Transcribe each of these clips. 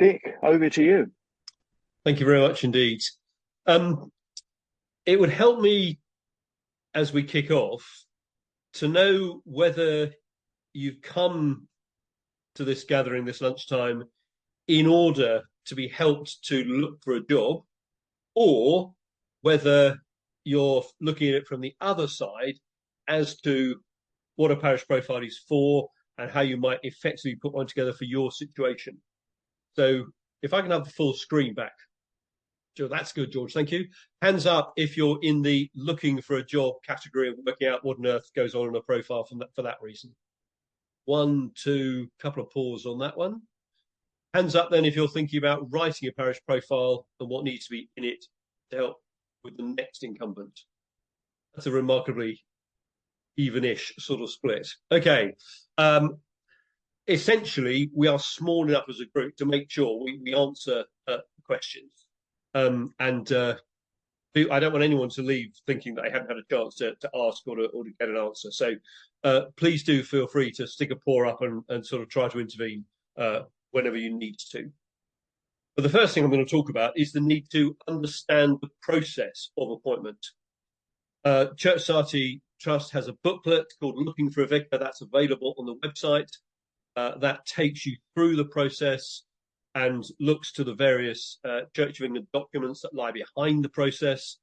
Dick, over to you. Thank you very much indeed. Um, it would help me as we kick off to know whether you've come to this gathering this lunchtime in order to be helped to look for a job, or whether you're looking at it from the other side as to what a parish profile is for and how you might effectively put one together for your situation. So if I can have the full screen back. Sure, that's good, George. Thank you. Hands up if you're in the looking for a job category and working out what on earth goes on in a profile for that reason. 1, 2, couple of pause on that one. Hands up then if you're thinking about writing a parish profile and what needs to be in it to help with the next incumbent. That's a remarkably even-ish sort of split. Okay. Essentially, we are small enough as a group to make sure we answer questions. I don't want anyone to leave thinking that they haven't had a chance to ask or to get an answer. So please do feel free to stick a paw up and sort of try to intervene whenever you need to. But the first thing I'm going to talk about is the need to understand the process of appointment. Church Society Trust has a booklet called Looking for a Vicar that's available on the website. That takes you through the process and looks to the various Church of England documents that lie behind the process.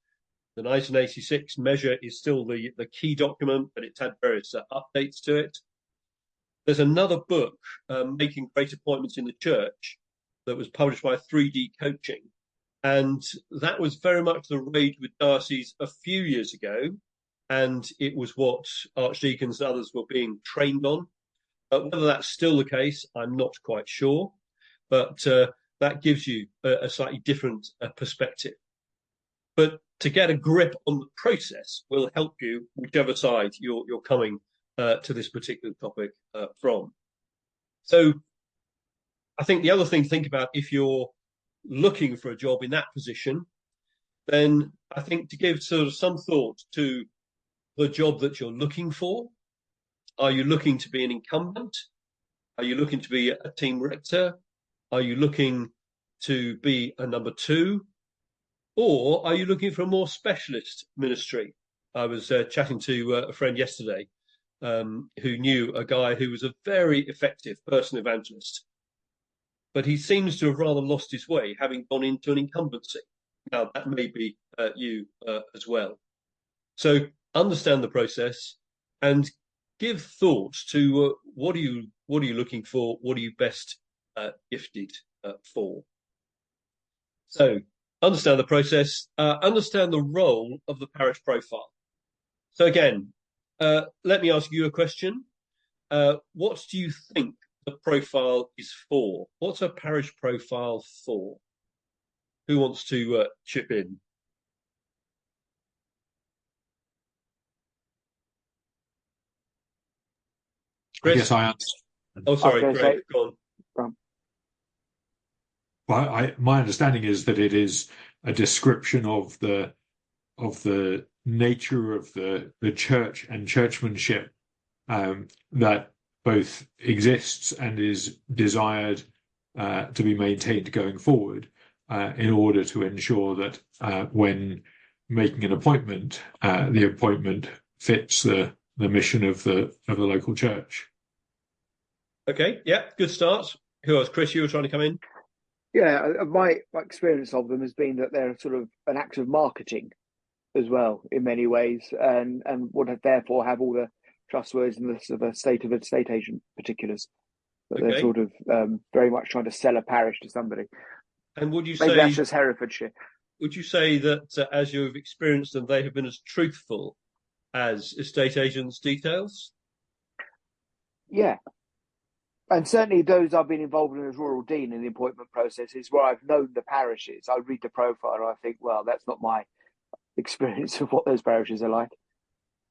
The 1986 measure is still the key document, but it's had various updates to it. There's another book, Making Great Appointments in the Church, that was published by 3D Coaching. And that was very much the rage with dioceses a few years ago. And it was what archdeacons and others were being trained on. Whether that's still the case, I'm not quite sure. But that gives you a slightly different perspective. But to get a grip on the process will help you, whichever side you're coming to this particular topic from. So I think the other thing to think about if you're looking for a job in that position, then I think to give sort of some thought to the job that you're looking for. Are you looking to be an incumbent? Are you looking to be a team rector? Are you looking to be a number 2? Or are you looking for a more specialist ministry? I was chatting to a friend yesterday who knew a guy who was a very effective person evangelist. But he seems to have rather lost his way, having gone into an incumbency. Now, that may be you as well. So understand the process and give thought to what are you looking for? What are you best gifted for? So understand the process, understand the role of the parish profile. So again, let me ask you a question. What do you think the profile is for? What's a parish profile for? Who wants to chip in? Chris? I guess I answer. Oh, sorry, Greg, go on. Well, my understanding is that it is a description of the nature of the church and churchmanship that both exists and is desired to be maintained going forward in order to ensure that when making an appointment, the appointment fits the mission of the local church. Okay, yeah, good start. Who else? Chris, you were trying to come in? Yeah, my experience of them has been that they're sort of an act of marketing as well in many ways, and would therefore have all the trustworthiness of a state agent particulars. But they're sort of very much trying to sell a parish to somebody. And would you Maybe say that's just Herefordshire? Would you say that as you've experienced them, they have been as truthful as estate agents' details? Yeah. And certainly those I've been involved in as rural dean in the appointment process is where I've known the parishes. I read the profile and I think, well, that's not my experience of what those parishes are like.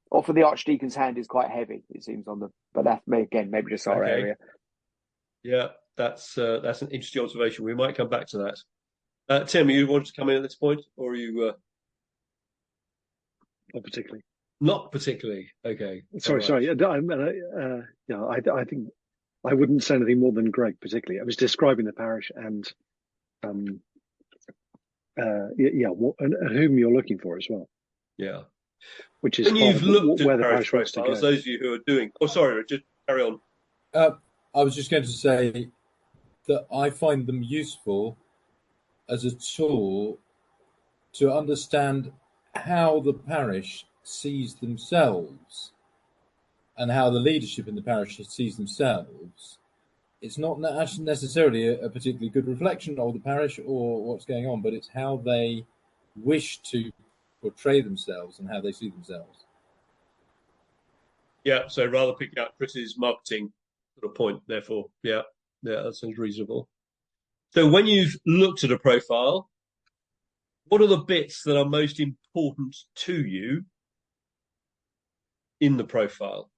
Often the archdeacon's hand is quite heavy, it seems, on them. But that's, again, maybe just our area. Yeah, that's an interesting observation. We might come back to that. Tim, you want to come in at this point, or are you... Not particularly. Not particularly. Okay. Sorry. I think I wouldn't say anything more than Greg particularly. I was describing the parish and and whom you're looking for as well. Yeah. Which is When you've looked where at the parish parish wants to profiles, go. those of you who are doing... Oh, sorry, Richard, carry on. I was just going to say that I find them useful as a tool to understand how the parish sees themselves and how the leadership in the parish sees themselves. It's not necessarily a particularly good reflection of the parish or what's going on, but it's how they wish to portray themselves and how they see themselves. Yeah, so rather pick out Chris's marketing sort of point, therefore. Yeah, that sounds reasonable. So when you've looked at a profile, what are the bits that are most important to you in the profile?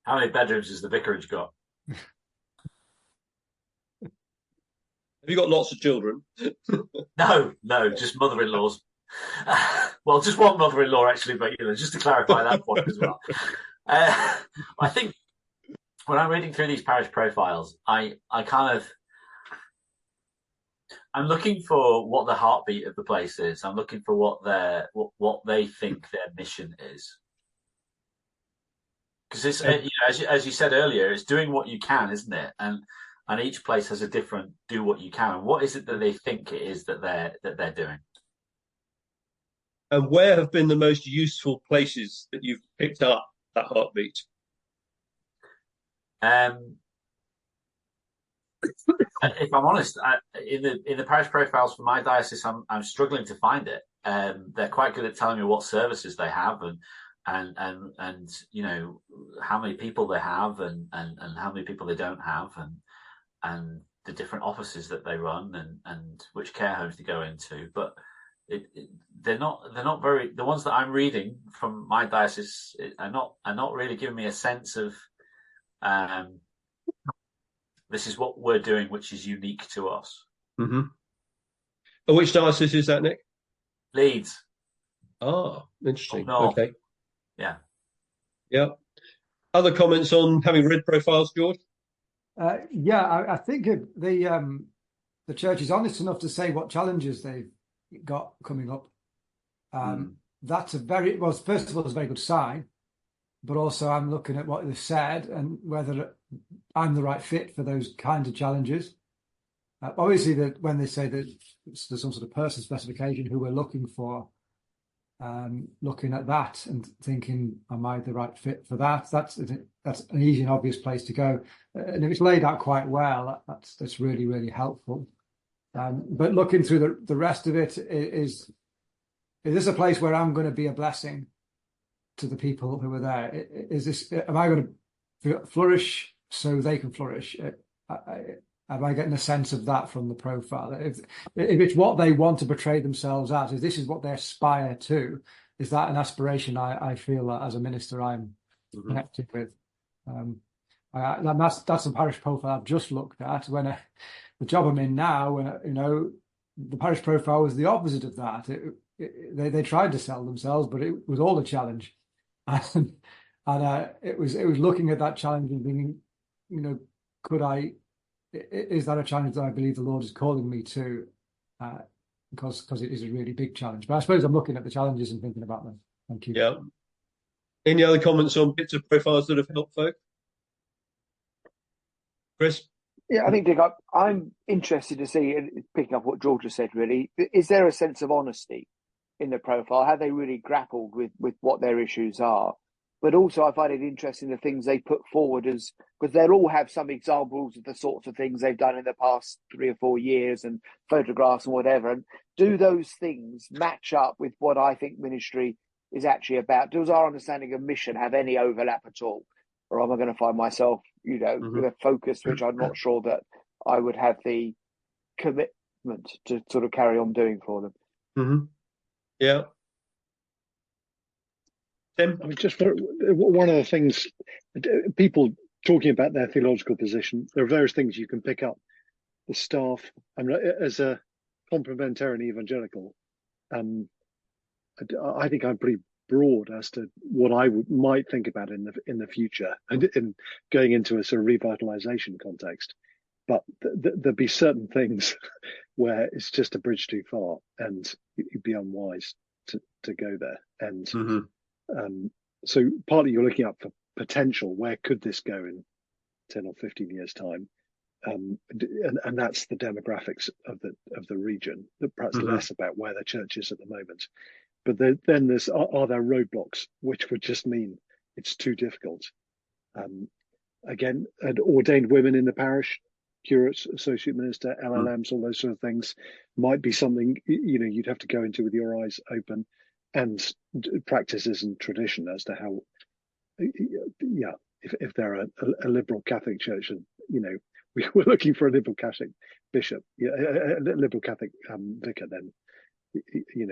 How many bedrooms has the vicarage got? Have you got lots of children? No, just mother-in-laws. Well, just one mother-in-law actually, but just to clarify that point as well. I think when I'm reading through these parish profiles, I'm looking for what the heartbeat of the place is. I'm looking for what they think their mission is. Because it's as you said earlier, it's doing what you can, isn't it? And each place has a different do what you can. What is it that they think it is that they're doing? And where have been the most useful places that you've picked up that heartbeat? If I'm honest, in the parish profiles for my diocese, I'm struggling to find it. They're quite good at telling me what services they have and how many people they have and how many people they don't have and the different offices that they run and which care homes they go into. But they're not very, the ones that I'm reading from my diocese are not really giving me a sense of this is what we're doing, which is unique to us. Mm-hmm. Which diocese is that, Nick? Leeds. Ah, interesting. North. Okay. Yeah. Other comments on having read profiles, George? I think the church is honest enough to say what challenges they've got coming up. That's first of all, it's a very good sign, but also I'm looking at what they've said and whether I'm the right fit for those kinds of challenges. Obviously, that when they say that there's some sort of person specification who we're looking for, looking at that and thinking, am I the right fit for that? That's an easy and obvious place to go. And if it's laid out quite well, that's really, really helpful. But looking through the rest of it, is this a place where I'm going to be a blessing to the people who are there? Am I going to flourish so they can flourish? Am I getting a sense of that from the profile? If it's what they want to portray themselves as, if this is what they aspire to, is that an aspiration I feel that as a minister I'm connected with? That's the parish profile I've just looked at. When the job I'm in now, the parish profile was the opposite of that. They tried to sell themselves, but it was all a challenge, and it was looking at that challenge and thinking, could I? Is that a challenge that I believe the Lord is calling me to? Because it is a really big challenge. But I suppose I'm looking at the challenges and thinking about them. Thank you. Yeah. Any other comments on bits of profiles that have helped folk? Chris? Yeah, I think, Dick, I'm interested to see, picking up what George has said, really, is there a sense of honesty in the profile? Have they really grappled with what their issues are? But also I find it interesting the things they put forward because they'll all have some examples of the sorts of things they've done in the past 3 or 4 years and photographs and whatever. And do those things match up with what I think ministry is actually about? Does our understanding of mission have any overlap at all? Or am I going to find myself, with a focus which I'm not sure that I would have the commitment to sort of carry on doing for them? Mm-hmm. Yeah. Tim? I mean, just one of the things, people talking about their theological position, there are various things you can pick up. The staff, as a complementarian evangelical, I think I'm pretty broad as to what I might think about in the future and in going into a sort of revitalization context. But there'd be certain things where it's just a bridge too far, and you'd be unwise to go there. And so partly you're looking up for potential. Where could this go in 10 or 15 years' time? And that's the demographics of the region. Perhaps less about where the church is at the moment. But then there's are there roadblocks, which would just mean it's too difficult. Again, ordained women in the parish, curates, associate minister, LLMs, all those sort of things might be something you'd have to go into with your eyes open, and practices and tradition as to how, if they're a liberal Catholic church, and we're looking for a liberal Catholic bishop, a liberal Catholic vicar, then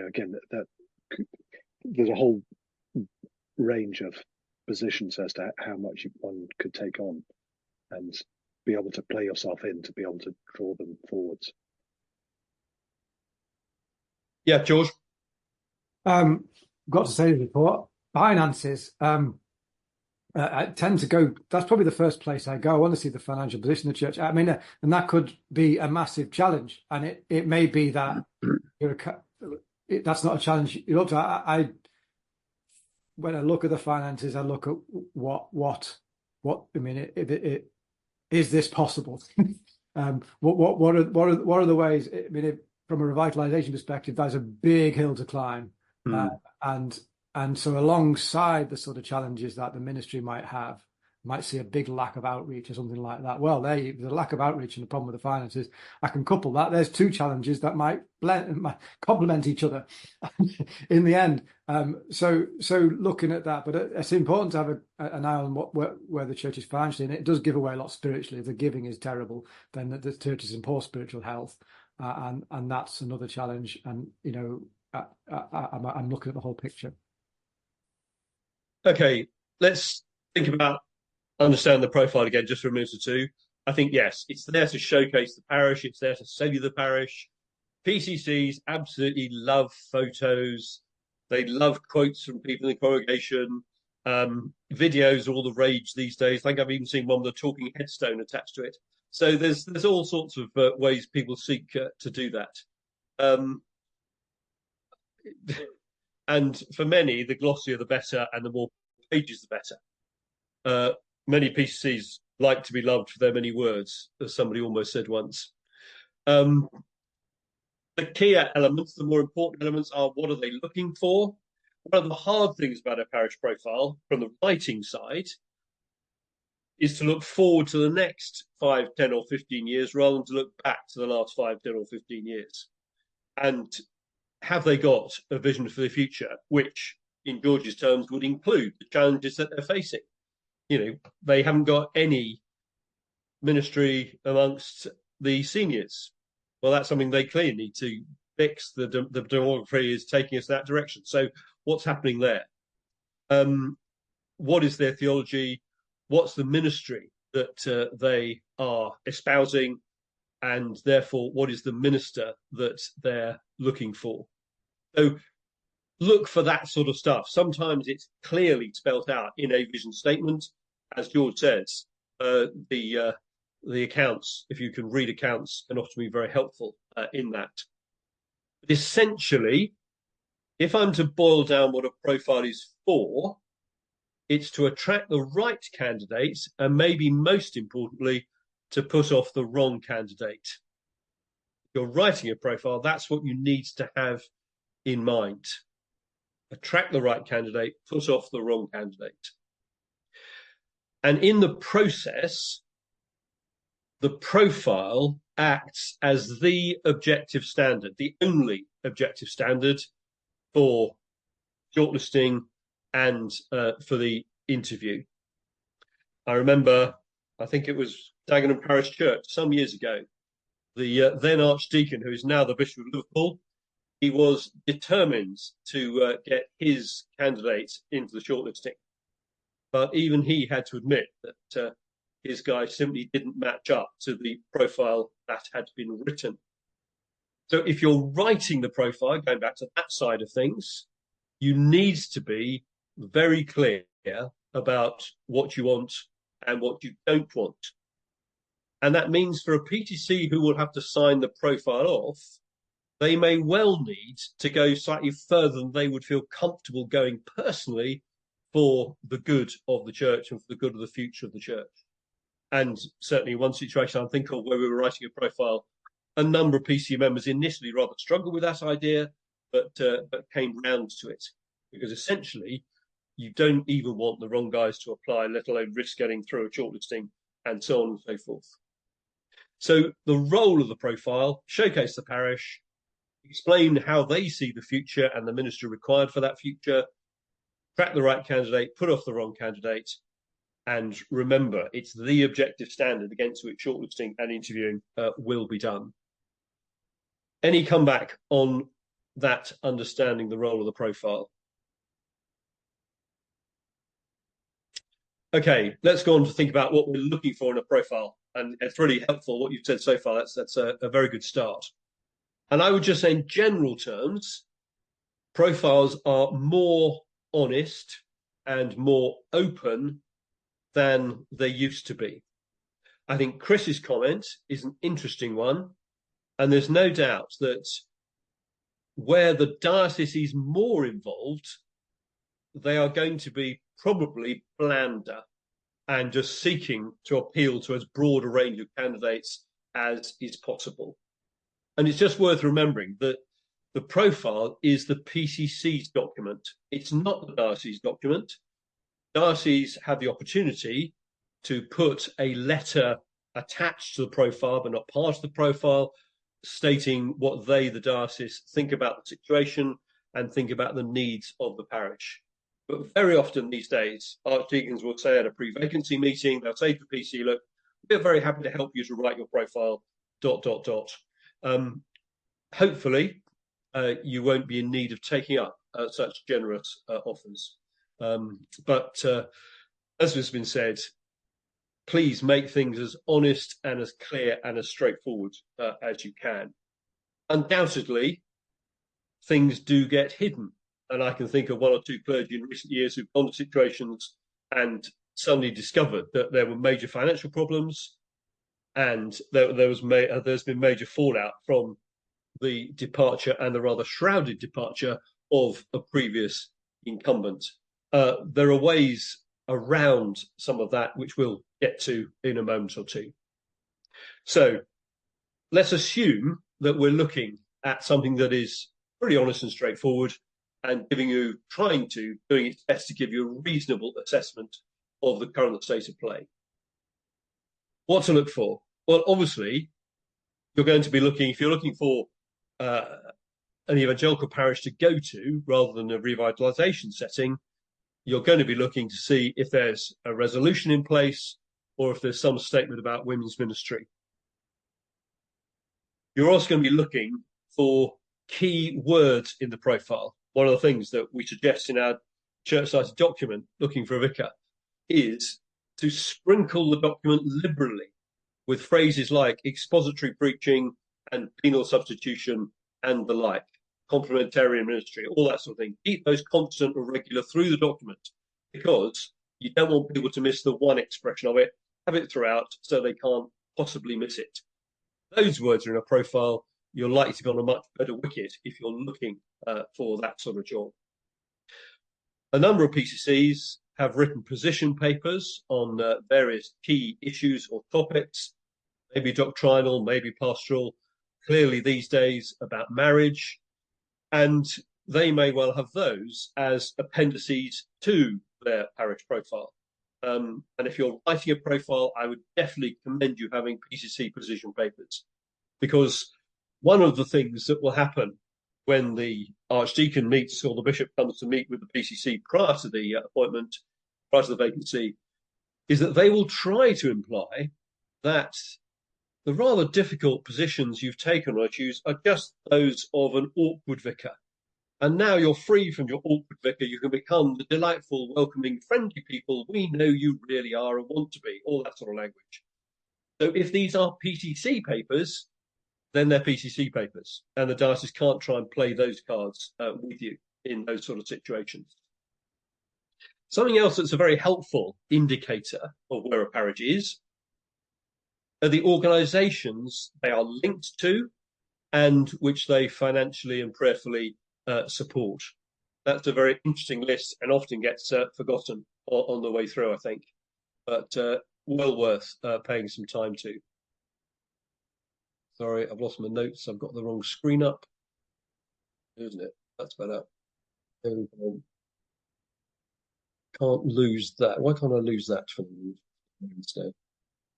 again that there's a whole range of positions as to how much one could take on and be able to play yourself in to be able to draw them forwards. Yeah, George. Got to say before, finances. I tend to go. That's probably the first place I go. I want to see the financial position of the church. I mean, and that could be a massive challenge. And it may be that that's not a challenge. I when I look at the finances, I look at what I mean. Is this possible? What are the ways? I mean, from a revitalization perspective, that's a big hill to climb, and so alongside the sort of challenges that the ministry might see a big lack of outreach or something like that. Well, there's a lack of outreach and the problem with the finances. I can couple that. There's two challenges that might complement each other in the end. So looking at that, but it's important to have an eye on where the church is financially, and it does give away a lot spiritually. If the giving is terrible, then the church is in poor spiritual health, and that's another challenge. And I'm looking at the whole picture. Okay, let's think about understand the profile again just for a minute or two. I think, yes, it's there to showcase the parish. It's there to sell you the parish. PCCs absolutely love photos. They love quotes from people in the congregation. Videos are all the rage these days. I think I've even seen one with a talking headstone attached to it. So there's all sorts of ways people seek to do that. And for many, the glossier the better, and the more pages the better. Many PCCs like to be loved for their many words, as somebody almost said once. The key elements, the more important elements, are what are they looking for? One of the hard things about a parish profile from the writing side is to look forward to the next 5, 10 or 15 years rather than to look back to the last 5, 10 or 15 years. And have they got a vision for the future, which in George's terms would include the challenges that they're facing? They haven't got any ministry amongst the seniors. Well, that's something they clearly need to fix. The demography is taking us that direction. So what's happening there? What is their theology? What's the ministry that they are espousing? And therefore, what is the minister that they're looking for? So look for that sort of stuff. Sometimes it's clearly spelled out in a vision statement. As George says, the accounts, if you can read accounts, can often be very helpful in that. But essentially, if I'm to boil down what a profile is for, it's to attract the right candidate, and maybe most importantly, to put off the wrong candidate. If you're writing a profile, that's what you need to have in mind. Attract the right candidate, put off the wrong candidate. And in the process, the profile acts as the objective standard, the only objective standard for shortlisting and for the interview. I remember, I think it was Dagenham Parish Church some years ago, the then Archdeacon, who is now the Bishop of Liverpool, he was determined to get his candidate into the shortlisting. But even he had to admit that his guy simply didn't match up to the profile that had been written. So if you're writing the profile, going back to that side of things, you need to be very clear about what you want and what you don't want. And that means for a PTC who will have to sign the profile off, they may well need to go slightly further than they would feel comfortable going personally for the good of the church and for the good of the future of the church. And certainly one situation I think of where we were writing a profile, a number of PTC members initially rather struggled with that idea, but came round to it, because essentially you don't even want the wrong guys to apply, let alone risk getting through a shortlisting and so on and so forth. So the role of the profile: showcase the parish, explain how they see the future and the ministry required for that future, track the right candidate, put off the wrong candidate, and remember, it's the objective standard against which shortlisting and interviewing will be done. Any comeback on that understanding the role of the profile? Okay, let's go on to think about what we're looking for in a profile. And it's really helpful what you've said so far. That's a very good start. And I would just say, in general terms, profiles are more honest and more open than they used to be. I think Chris's comment is an interesting one. And there's no doubt that where the diocese is more involved, they are going to be probably blander and just seeking to appeal to as broad a range of candidates as is possible. And it's just worth remembering that the profile is the PCC's document. It's not the diocese document. Dioceses have the opportunity to put a letter attached to the profile, but not part of the profile, stating what they, the diocese, think about the situation and think about the needs of the parish. But very often these days, archdeacons will say at a pre-vacancy meeting, they'll say to the PC, look, we're very happy to help you to write your profile, ... Hopefully, you won't be in need of taking up such generous offers. But as has been said, please make things as honest and as clear and as straightforward as you can. Undoubtedly, things do get hidden. And I can think of one or two clergy in recent years who've gone to situations and suddenly discovered that there were major financial problems, and there's been major fallout from the departure, and the rather shrouded departure, of a previous incumbent. There are ways around some of that, which we'll get to in a moment or two. So let's assume that we're looking at something that is pretty honest and straightforward, and doing its best to give you a reasonable assessment of the current state of play. What to look for? Well, obviously, you're going to be looking, if you're looking for an evangelical parish to go to rather than a revitalisation setting, you're going to be looking to see if there's a resolution in place or if there's some statement about women's ministry. You're also going to be looking for key words in the profile. One of the things that we suggest in our church-cited document, Looking for a Vicar, is to sprinkle the document liberally with phrases like expository preaching and penal substitution and the like, complementarian ministry, all that sort of thing. Keep those constant and regular through the document, because you don't want people to miss the one expression of it. Have it throughout so they can't possibly miss it. Those words are in a profile. You're likely to be on a much better wicket if you're looking for that sort of job. A number of PCCs have written position papers on various key issues or topics, maybe doctrinal, maybe pastoral, clearly these days about marriage, and they may well have those as appendices to their parish profile. And if you're writing a profile, I would definitely commend you having PCC position papers, because one of the things that will happen when the archdeacon meets or the bishop comes to meet with the PCC prior to the appointment, prior to the vacancy, is that they will try to imply that the rather difficult positions you've taken or choose are just those of an awkward vicar. And now you're free from your awkward vicar. You can become the delightful, welcoming, friendly people we know you really are and want to be, all that sort of language. So if these are PCC papers, then they're PCC papers, and the diocese can't try and play those cards with you in those sort of situations. Something else that's a very helpful indicator of where a parish is are the organisations they are linked to and which they financially and prayerfully support. That's a very interesting list and often gets forgotten on the way through, I think, but well worth paying some time to. Sorry, I've lost my notes. I've got the wrong screen up, isn't it? That's better. Can't lose that. Why can't I lose that for instead?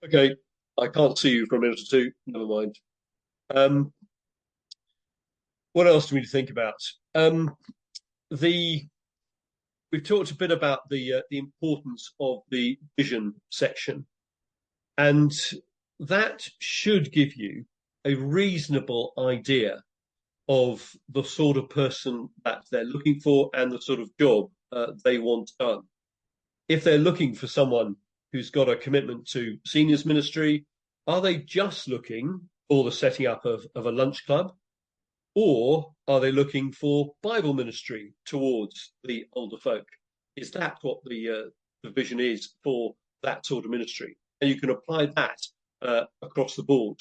Okay, I can't see you for a minute or two. Never mind. What else do we need to think about? We've talked a bit about the importance of the vision section, and that should give you a reasonable idea of the sort of person that they're looking for and the sort of job they want done. If they're looking for someone who's got a commitment to seniors ministry, are they just looking for the setting up of a lunch club? Or are they looking for Bible ministry towards the older folk? Is that what the vision is for that sort of ministry? And you can apply that across the board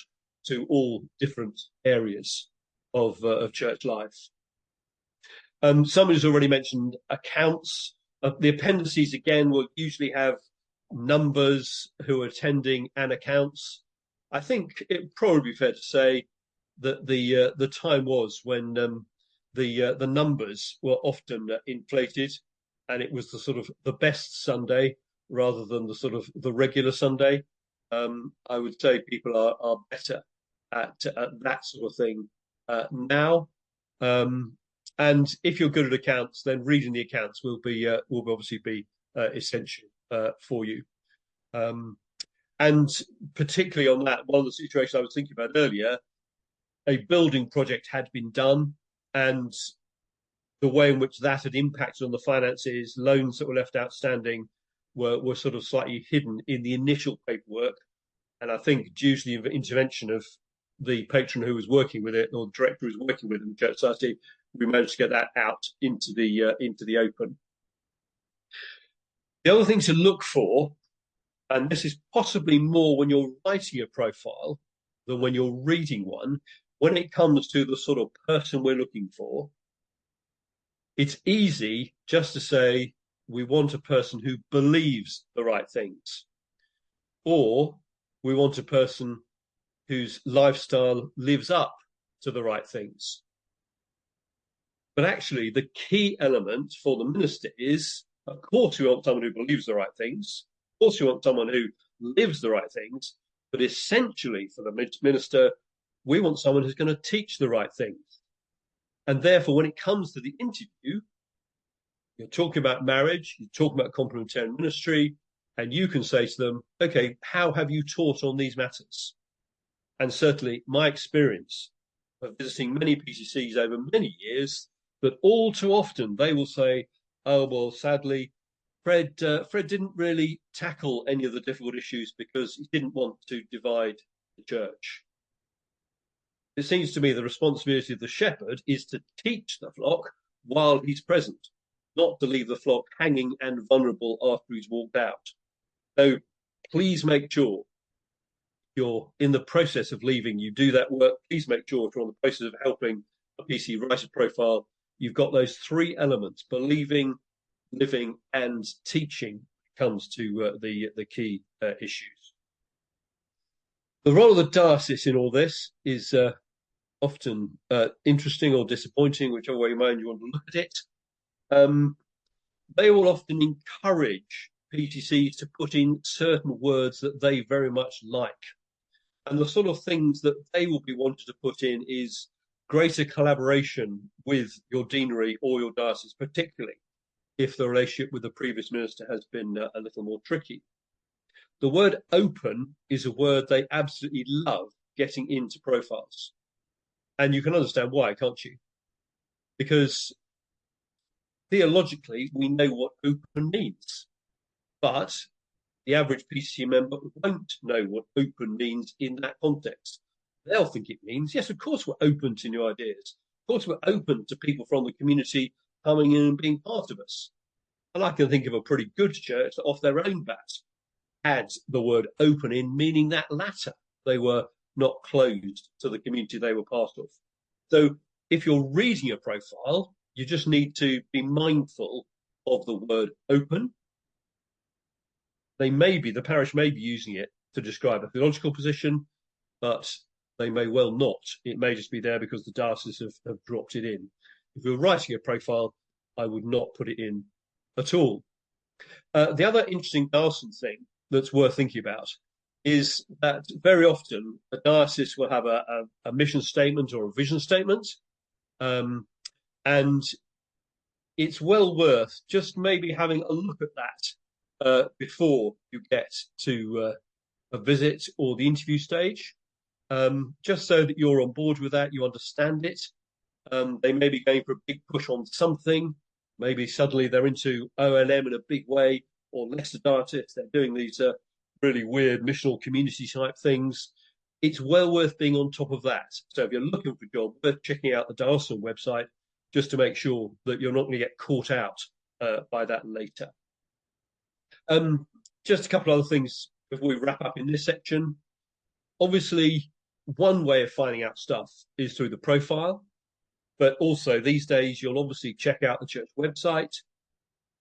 to all different areas of church life. Somebody's already mentioned accounts. The appendices, again, will usually have numbers who are attending and accounts. I think it would probably be fair to say that the time was when the numbers were often inflated, and it was the sort of the best Sunday rather than the sort of the regular Sunday. I would say people are better at that sort of thing now. And if you're good at accounts, then reading the accounts will obviously be essential for you. And particularly on that, one of the situations I was thinking about earlier, a building project had been done, and the way in which that had impacted on the finances, loans that were left outstanding were sort of slightly hidden in the initial paperwork. And I think due to the intervention of the patron who was working with it, or the director who was working with it in the Church Society, we managed to get that out into the open. The other thing to look for, and this is possibly more when you're writing a profile than when you're reading one, when it comes to the sort of person we're looking for, it's easy just to say we want a person who believes the right things, or we want a person whose lifestyle lives up to the right things. But actually, the key element for the minister is, of course, we want someone who believes the right things. Of course, we want someone who lives the right things. But essentially, for the minister, we want someone who's going to teach the right things. And therefore, when it comes to the interview, you're talking about marriage, you're talking about complementarian ministry, and you can say to them, okay, how have you taught on these matters? And certainly my experience of visiting many PCCs over many years, that all too often they will say, oh, well, sadly, Fred didn't really tackle any of the difficult issues because he didn't want to divide the church. It seems to me the responsibility of the shepherd is to teach the flock while he's present, not to leave the flock hanging and vulnerable after he's walked out. So please make sure you're in the process of leaving, you do that work. Please make sure if you're on the process of helping a PC write a profile, you've got those three elements: believing, living, and teaching comes to the key issues. The role of the diocese in all this is often interesting or disappointing, whichever way you mind you want to look at it. They will often encourage PTCs to put in certain words that they very much like. And the sort of things that they will be wanting to put in is greater collaboration with your deanery or your diocese, particularly if the relationship with the previous minister has been a little more tricky. The word open is a word they absolutely love getting into profiles. And you can understand why, can't you? Because theologically, we know what open means. But the average PCC member won't know what open means in that context. They'll think it means, yes, of course we're open to new ideas. Of course we're open to people from the community coming in and being part of us. And I can think of a pretty good church that off their own bat had the word open in, meaning that latter. They were not closed to the community they were part of. So if you're reading a profile, you just need to be mindful of the word open. The parish may be using it to describe a theological position, but they may well not. It may just be there because the diocese have dropped it in. If you're writing a profile, I would not put it in at all. The other interesting diocesan thing that's worth thinking about is that very often a diocese will have a mission statement or a vision statement, and it's well worth just maybe having a look at that before you get to a visit or the interview stage, just so that you're on board with that, you understand it. They may be going for a big push on something. Maybe suddenly they're into O&M in a big way, or Leicester Diocese, they're doing these really weird missional community type things. It's well worth being on top of that. So if you're looking for a job, worth checking out the diocesan website just to make sure that you're not going to get caught out by that later. Just a couple of other things before we wrap up in this section. Obviously, one way of finding out stuff is through the profile, but also these days you'll obviously check out the church website,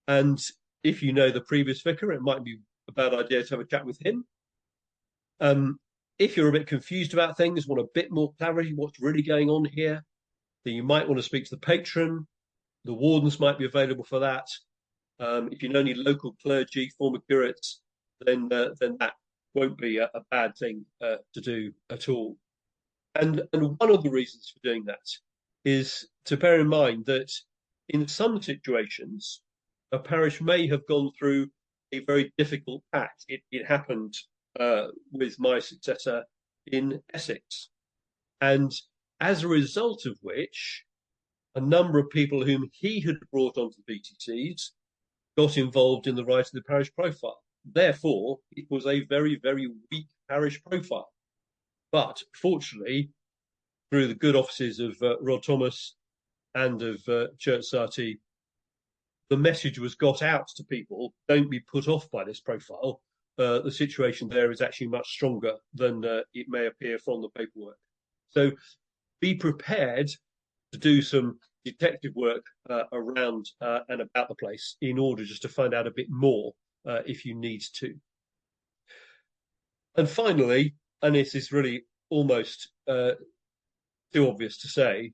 and if you know the previous vicar, it might be a bad idea to have a chat with him. If you're a bit confused about things, want a bit more clarity, what's really going on here, then you might want to speak to the patron. The wardens might be available for that. If you know any local clergy, former curates, then that won't be a bad thing to do at all. And one of the reasons for doing that is to bear in mind that in some situations, a parish may have gone through a very difficult patch. It happened with my successor in Essex. And as a result of which, a number of people whom he had brought onto the BTCs got involved in the writing of the parish profile. Therefore, it was a very, very weak parish profile. But fortunately, through the good offices of Rod Thomas and of Church Society, the message was got out to people, don't be put off by this profile. The situation there is actually much stronger than it may appear from the paperwork. So be prepared to do some detective work around and about the place in order just to find out a bit more if you need to. And finally, and this is really almost too obvious to say,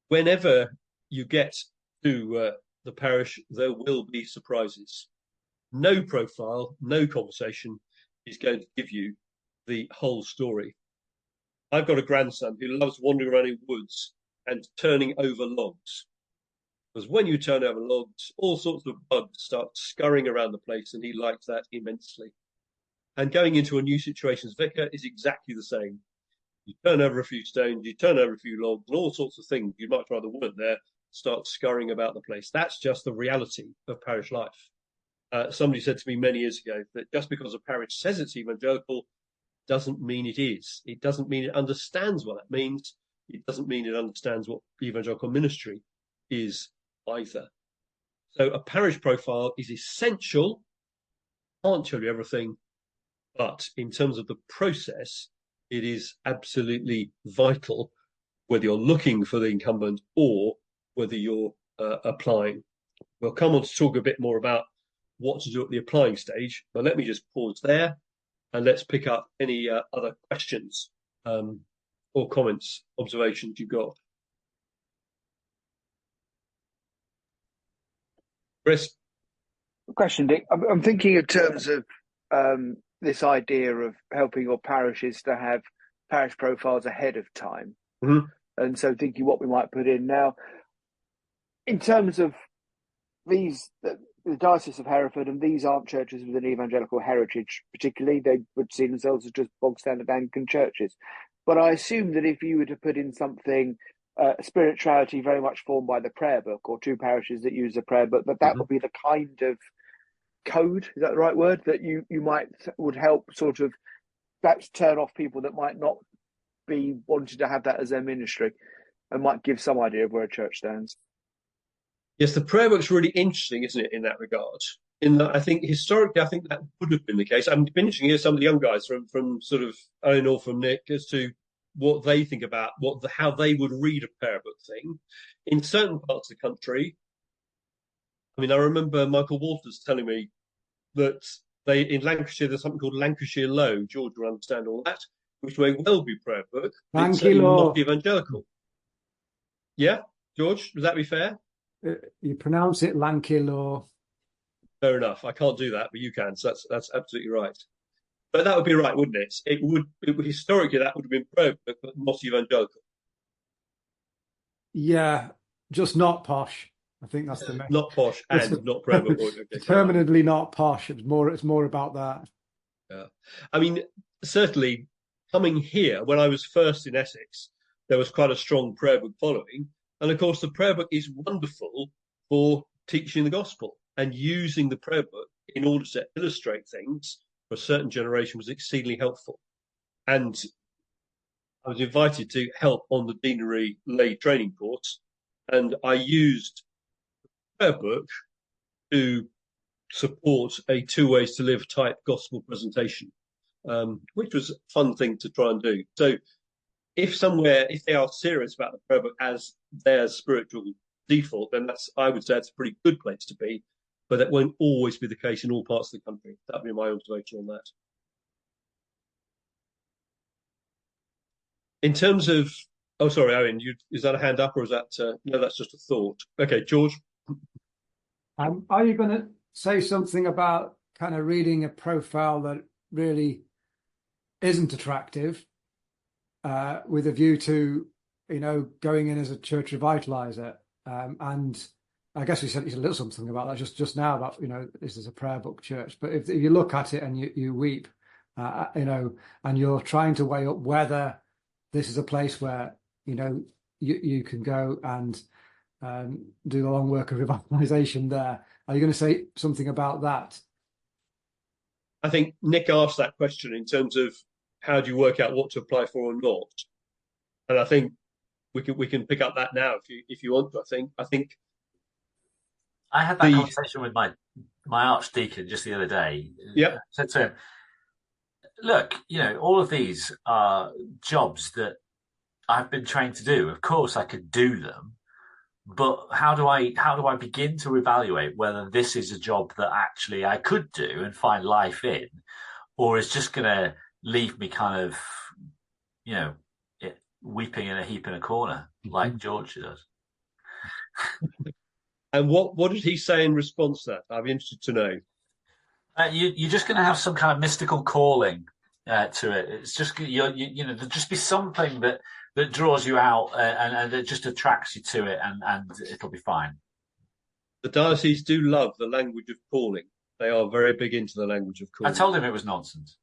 whenever you get to the parish, there will be surprises. No profile, no conversation is going to give you the whole story. I've got a grandson who loves wandering around in woods and turning over logs. Because when you turn over logs, all sorts of bugs start scurrying around the place, and he likes that immensely. And going into a new situation as vicar is exactly the same. You turn over a few stones, you turn over a few logs, and all sorts of things you'd much rather weren't there start scurrying about the place. That's just the reality of parish life. Somebody said to me many years ago that just because a parish says it's evangelical doesn't mean it is. It doesn't mean it understands what that means. It doesn't mean it understands what evangelical ministry is either. So a parish profile is essential. Can't tell you everything, but in terms of the process, it is absolutely vital, whether you're looking for the incumbent or whether you're applying. We'll come on to talk a bit more about what to do at the applying stage, but let me just pause there and let's pick up any other questions or comments, observations you've got. Chris? Question, Dick. I'm thinking in terms of this idea of helping your parishes to have parish profiles ahead of time. Mm-hmm. And so thinking what we might put in now, in terms of these, the Diocese of Hereford, and these aren't churches with an evangelical heritage particularly, they would see themselves as just bog standard Anglican churches. But I assume that if you were to put in something, spirituality very much formed by the prayer book, or two parishes that use the prayer book, that would be the kind of code, is that the right word, that you would help sort of perhaps turn off people that might not be wanting to have that as their ministry. and might give some idea of where a church stands. Yes, the prayer book's really interesting, isn't it, in that regard? In that, I think historically, I think that would have been the case. I'm interested to hear some of the young guys from sort of Owen or from Nick as to what they think about how they would read a prayer book thing. In certain parts of the country, I mean, I remember Michael Walters telling me that in Lancashire there's something called Lancashire Low. George will understand all that, which may well be prayer book. It's not evangelical. Yeah, George, would that be fair? You pronounce it Lancashire. Fair enough. I can't do that, but you can. So that's absolutely right. But that would be right, wouldn't it? It would historically that would have been prayer book, but not evangelical. Yeah, just not posh. I think that's the main. Not posh and not prayer book. Determinedly not posh. It's more about that. Yeah. I mean, certainly coming here when I was first in Essex, there was quite a strong prayer book following. And of course, the prayer book is wonderful for teaching the gospel, and using the prayer book in order to illustrate things for a certain generation was exceedingly helpful. And I was invited to help on the deanery lay training course, and I used the prayer book to support a 2 ways to live type gospel presentation, which was a fun thing to try and do. So if they are serious about the prayer book as their spiritual default, then I would say it's a pretty good place to be, but that won't always be the case in all parts of the country. That would be my observation on that. In terms of, oh, sorry, Owen, is that a hand up or is that, no, that's just a thought. Okay, George. Are you going to say something about kind of reading a profile that really isn't attractive with a view to, going in as a church revitalizer? And I guess you said a little something about that just now about, this is a prayer book church. But if you look at it and you weep, and you're trying to weigh up whether this is a place where, you can go and do the long work of revitalization there. Are you going to say something about that? I think Nick asked that question in terms of how do you work out what to apply for or not, and I think we can pick up that now if you want to. I think I had that conversation with my archdeacon just the other day. Yeah, said to him, "Look, all of these are jobs that I've been trained to do. Of course, I could do them, but how do I begin to evaluate whether this is a job that actually I could do and find life in, or is just going to leave me kind of, weeping in a heap in a corner like George does?" And what did he say in response to that? I'd be interested to know. You're just going to have some kind of mystical calling to it. It's just there'll just be something that draws you out and that just attracts you to it, and it'll be fine. The diocese do love the language of calling. They are very big into the language of calling. I told him it was nonsense.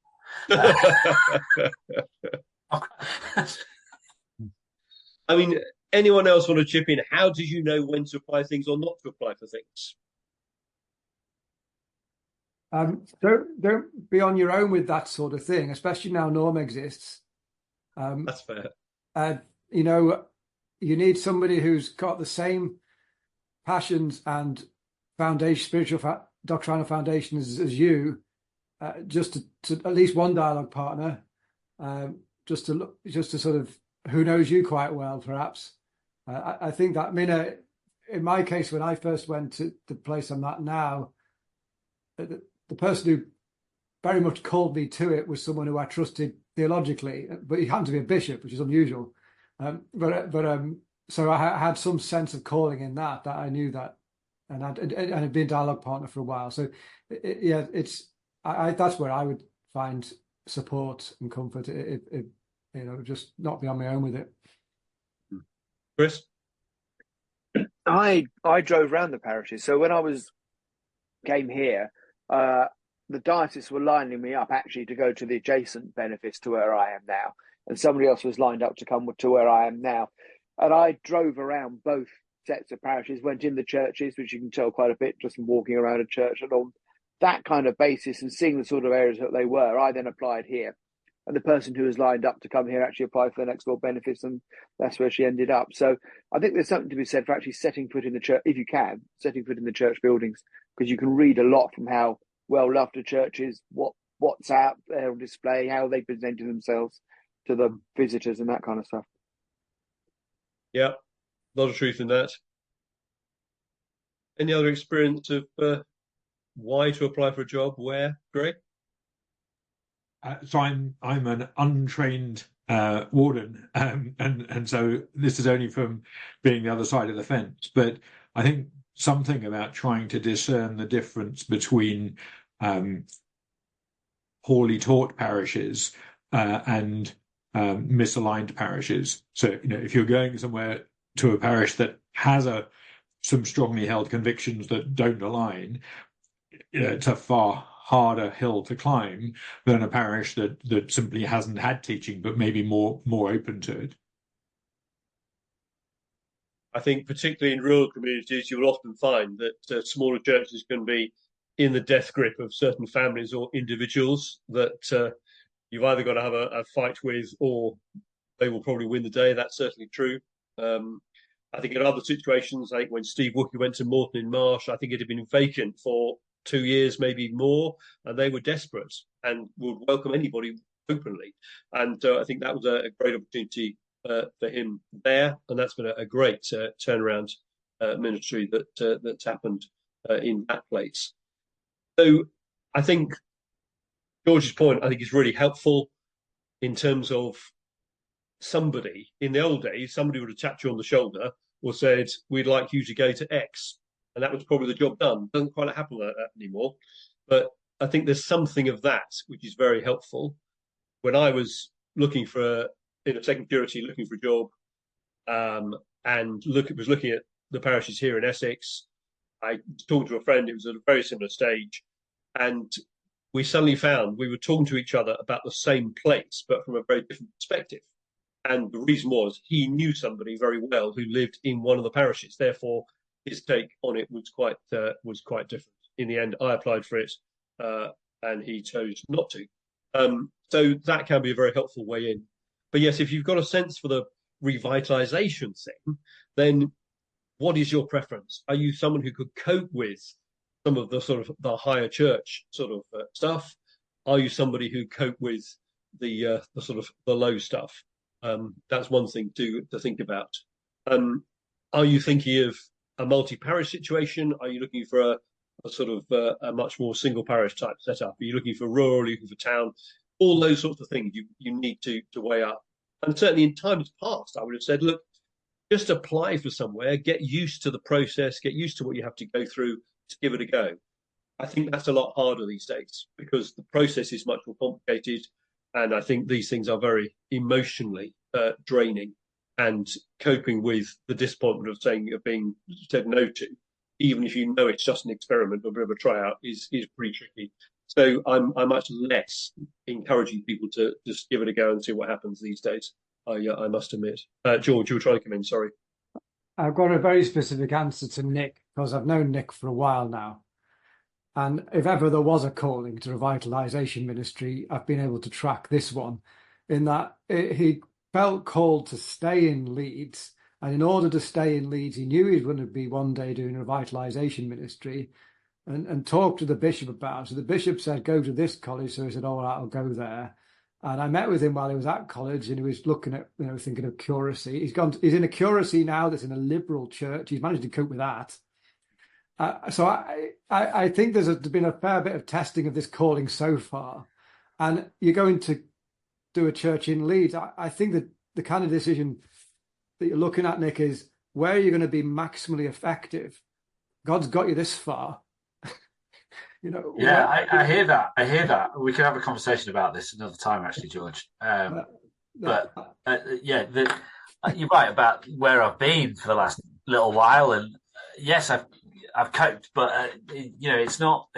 I mean, anyone else want to chip in? How do you know when to apply things or not to apply for things? Don't be on your own with that sort of thing, especially now Norm exists. That's fair. You need somebody who's got the same passions and spiritual doctrinal foundations as you, just to at least one dialogue partner, just to sort of who knows you quite well, perhaps. I think that, in my case, when I first went to the place I'm at now, the person who very much called me to it was someone who I trusted theologically, but he happened to be a bishop, which is unusual. So I had some sense of calling in that I knew that, and had been dialogue partner for a while. So that's where I would find support and comfort. Just not be on my own with it. Chris, I drove around the parishes. So when I came here, the diocese were lining me up actually to go to the adjacent benefice to where I am now, and somebody else was lined up to come to where I am now. And I drove around both sets of parishes, went in the churches, which you can tell quite a bit just from walking around a church, and on that kind of basis and seeing the sort of areas that they were, I then applied here. and the person who was lined up to come here actually applied for the next door benefits, and that's where she ended up. So I think there's something to be said for actually setting foot in the church, if you can, setting foot in the church buildings, because you can read a lot from how well loved a church is, what's out there on display, how they presented themselves to the visitors and that kind of stuff. Yeah, a lot of truth in that. Any other experience of why to apply for a job where, Greg? So I'm an untrained warden, and so this is only from being the other side of the fence. But I think something about trying to discern the difference between poorly taught parishes and misaligned parishes. So, if you're going somewhere to a parish that has some strongly held convictions that don't align, it's a far harder hill to climb than a parish that simply hasn't had teaching, but maybe more open to it. I think particularly in rural communities, you will often find that smaller churches can be in the death grip of certain families or individuals that you've either got to have a fight with, or they will probably win the day. That's certainly true. I think in other situations, like when Steve Wookie went to Morton in Marsh, I think it had been vacant for 2 years, maybe more, and they were desperate and would welcome anybody openly. And I think that was a great opportunity for him there, and that's been a great turnaround ministry that's happened in that place. So I think George's point, I think, is really helpful in terms of somebody. In the old days, somebody would have tapped you on the shoulder or said, "We'd like you to go to X." And that was probably the job done. Doesn't quite happen like that anymore. But I think there's something of that, which is very helpful. When I was looking for, in a second purity, looking for a job, and was looking at the parishes here in Essex, I talked to a friend. It was at a very similar stage. And we suddenly found we were talking to each other about the same place, but from a very different perspective. And the reason was he knew somebody very well who lived in one of the parishes. Therefore, his take on it was quite different. In the end, I applied for it, and he chose not to. So that can be a very helpful way in. But yes, if you've got a sense for the revitalisation thing, then what is your preference? Are you someone who could cope with some of the sort of the higher church sort of stuff? Are you somebody who cope with the sort of the low stuff? That's one thing to think about. Are you thinking of a multi-parish situation? Are you looking for a sort of a much more single parish type setup? Are you looking for rural? Are you looking for town? All those sorts of things you need to weigh up. And certainly in times past, I would have said, look, just apply for somewhere, get used to the process, get used to what you have to go through to give it a go. I think that's a lot harder these days because the process is much more complicated. And I think these things are very emotionally draining, and coping with the disappointment of being said no to, even if you know it's just an experiment or a bit of a tryout, is pretty tricky. So I'm much less encouraging people to just give it a go and see what happens these days. I must admit. George, you were trying to come in, sorry. I've got a very specific answer to Nick because I've known Nick for a while now. And if ever there was a calling to revitalisation ministry, I've been able to track this one in that he felt called to stay in Leeds. And in order to stay in Leeds, he knew he was going to be one day doing revitalisation ministry and talked to the bishop about it. So the bishop said, go to this college. So he said, oh, well, I'll go there. And I met with him while he was at college and he was looking at, thinking of curacy. He's in a curacy now that's in a liberal church. He's managed to cope with that. So I think there's been a fair bit of testing of this calling so far. And you're going to do a church in Leeds. I think that the kind of decision that you're looking at, Nick, is where are you going to be maximally effective? God's got you this far. Yeah, I hear that. We could have a conversation about this another time, actually, George. You're right about where I've been for the last little while, and yes, I've coped, but it's not.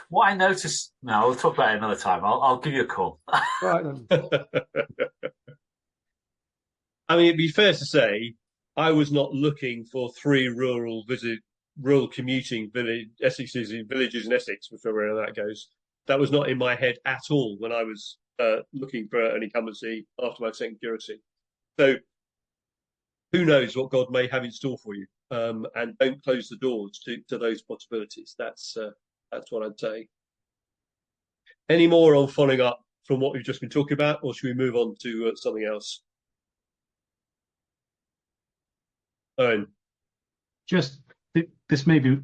What I noticed. No, we'll talk about it another time. I'll give you a call. Right then. I mean, it'd be fair to say I was not looking for 3 rural commuting villages in Essex, whichever way that goes. That was not in my head at all when I was looking for an incumbency after my second curacy. So who knows what God may have in store for you, and don't close the doors to those possibilities. That's what I'd say. Any more on following up from what we've just been talking about, or should we move on to something else? Owen. Just this maybe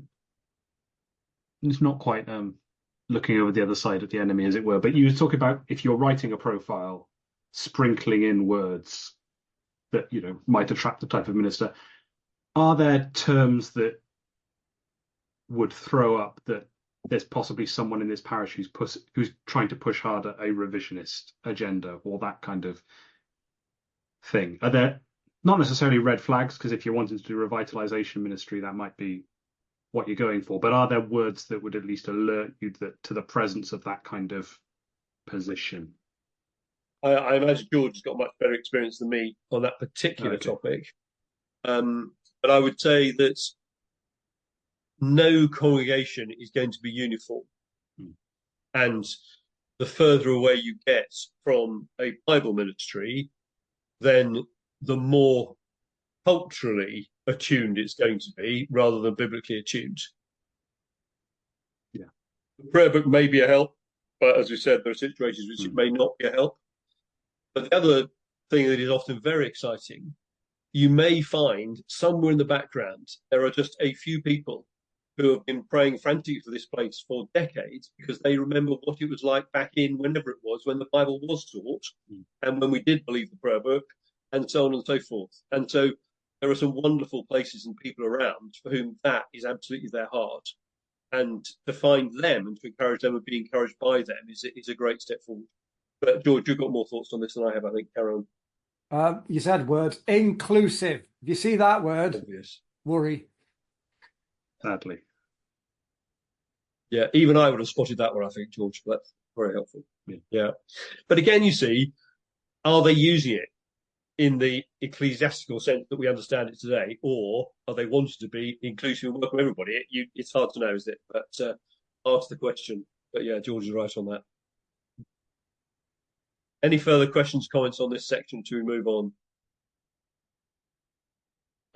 it's not quite looking over the other side of the enemy, as it were, but you were talking about if you're writing a profile, sprinkling in words that might attract the type of minister. Are there terms that would throw up that there's possibly someone in this parish who's trying to push harder a revisionist agenda or that kind of thing? Are there not necessarily red flags, because if you're wanting to do revitalization ministry, that might be what you're going for, but are there words that would at least alert you to the presence of that kind of position? I imagine George has got much better experience than me on that particular topic. But I would say that no congregation is going to be uniform. And the further away you get from a Bible ministry, then the more culturally attuned it's going to be rather than biblically attuned. Yeah. The prayer book may be a help, but as we said, there are situations which it may not be a help. But the other thing that is often very exciting, you may find somewhere in the background, there are just a few people who have been praying frantically for this place for decades because they remember what it was like back in whenever it was when the Bible was taught and when we did believe the prayer book and so on and so forth. And so there are some wonderful places and people around for whom that is absolutely their heart. And to find them and to encourage them and be encouraged by them is a great step forward. But George, you've got more thoughts on this than I have, I think. Carry on. You said words, inclusive. If you see that word, obvious. Worry. Sadly. Yeah, even I would have spotted that one, I think, George. But that's very helpful. Yeah. But again, you see, are they using it in the ecclesiastical sense that we understand it today, or are they wanting to be inclusive and welcome everybody? It's hard to know, isn't it? But ask the question. But yeah, George is right on that. Any further questions, comments on this section till we move on?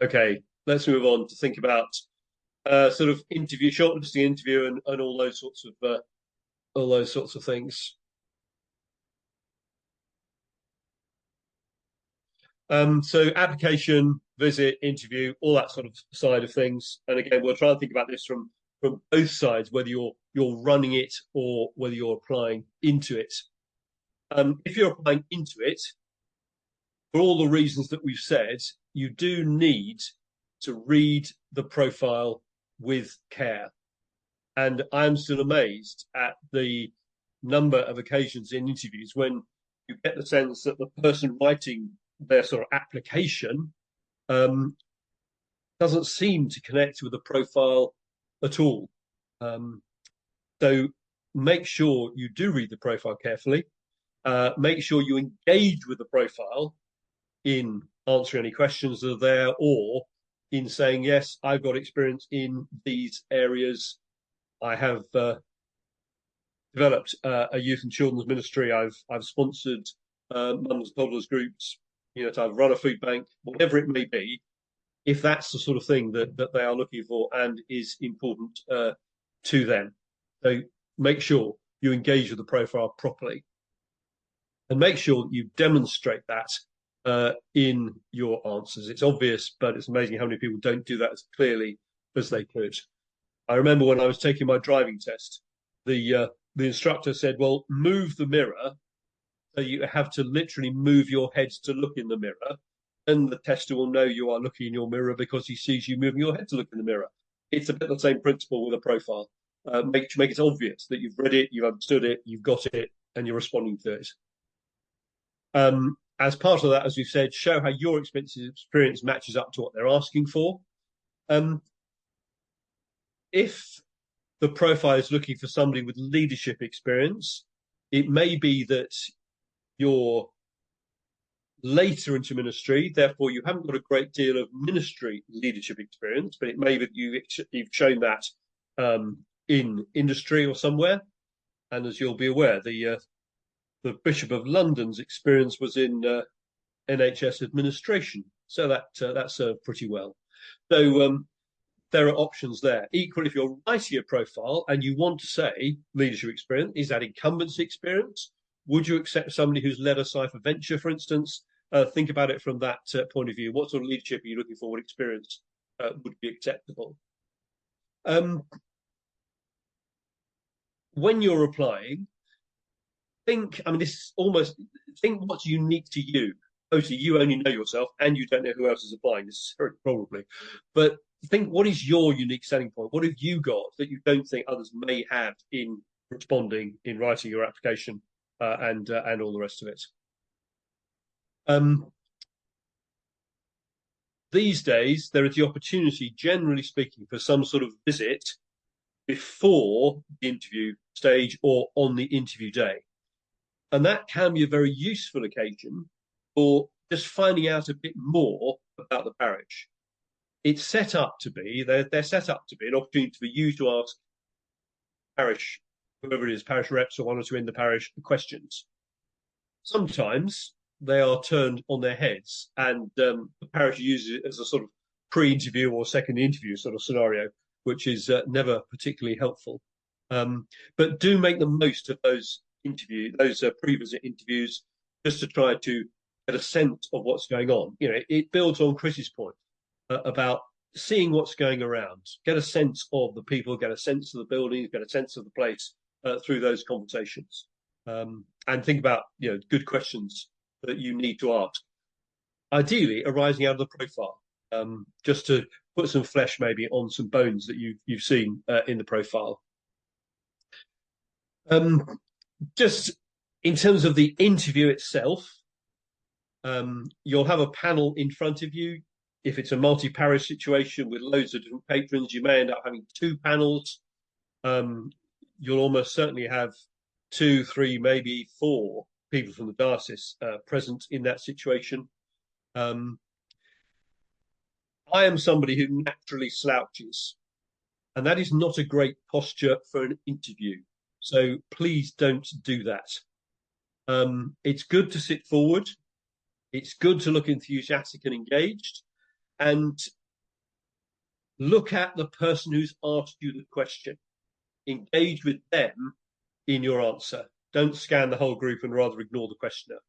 Okay, let's move on to think about sort of interview, shortlisting interview, and all those sorts of things. So application, visit, interview, all that sort of side of things. And again, we'll try and think about this from both sides, whether you're running it or whether you're applying into it. If you're applying into it, for all the reasons that we've said, you do need to read the profile with care. And I'm still amazed at the number of occasions in interviews when you get the sense that the person writing their sort of application doesn't seem to connect with the profile at all. So make sure you do read the profile carefully. Make sure you engage with the profile in answering any questions that are there, or in saying, yes, I've got experience in these areas. I have developed a youth and children's ministry. I've sponsored mums and toddlers groups. I've run a food bank, whatever it may be. If that's the sort of thing that they are looking for and is important to them, so make sure you engage with the profile properly, and make sure that you demonstrate that in your answers. It's obvious, but it's amazing how many people don't do that as clearly as they could. I remember when I was taking my driving test, the instructor said, well, move the mirror. So you have to literally move your head to look in the mirror, and the tester will know you are looking in your mirror because he sees you moving your head to look in the mirror. It's a bit the same principle with a profile. Make it obvious that you've read it, you've understood it, you've got it, and you're responding to it. As part of that, as we've said, show how your experience matches up to what they're asking for. If the profile is looking for somebody with leadership experience, it may be that you're later into ministry, therefore you haven't got a great deal of ministry leadership experience, but it may be that you've shown that in industry or somewhere. And as you'll be aware, the the Bishop of London's experience was in NHS administration, so that served pretty well. So there are options there. Equally, if you're writing a profile and you want to say leadership experience, is that incumbency experience? Would you accept somebody who's led a cypher venture, for instance? Think about it from that point of view. What sort of leadership are you looking for? What experience would be acceptable? When you're applying, think what's unique to you. Obviously, you only know yourself and you don't know who else is applying necessarily, probably. But think, what is your unique selling point? What have you got that you don't think others may have in responding, in writing your application, and all the rest of it? These days, there is the opportunity, generally speaking, for some sort of visit before the interview stage or on the interview day. And that can be a very useful occasion for just finding out a bit more about the parish. It's set up to be, they're set up to be an opportunity for you to ask parish, whoever it is, parish reps or one or two in the parish, questions. Sometimes they are turned on their heads and the parish uses it as a sort of pre-interview or second interview sort of scenario, which is never particularly helpful. But do make the most of those pre-visit interviews, just to try to get a sense of what's going on. You know, it builds on Chris's point about seeing what's going around, get a sense of the people, get a sense of the buildings, get a sense of the place through those conversations, and think about good questions that you need to ask, ideally arising out of the profile, just to put some flesh maybe on some bones that you've seen in the profile. Just in terms of the interview itself, you'll have a panel in front of you. If it's a multi-parish situation with loads of different patrons, you may end up having two panels. You'll almost certainly have 2, 3, maybe 4 people from the diocese present in that situation. I am somebody who naturally slouches, and that is not a great posture for an interview. So please don't do that. It's good to sit forward. It's good to look enthusiastic and engaged, and look at the person who's asked you the question. Engage with them in your answer. Don't scan the whole group and rather ignore the questioner.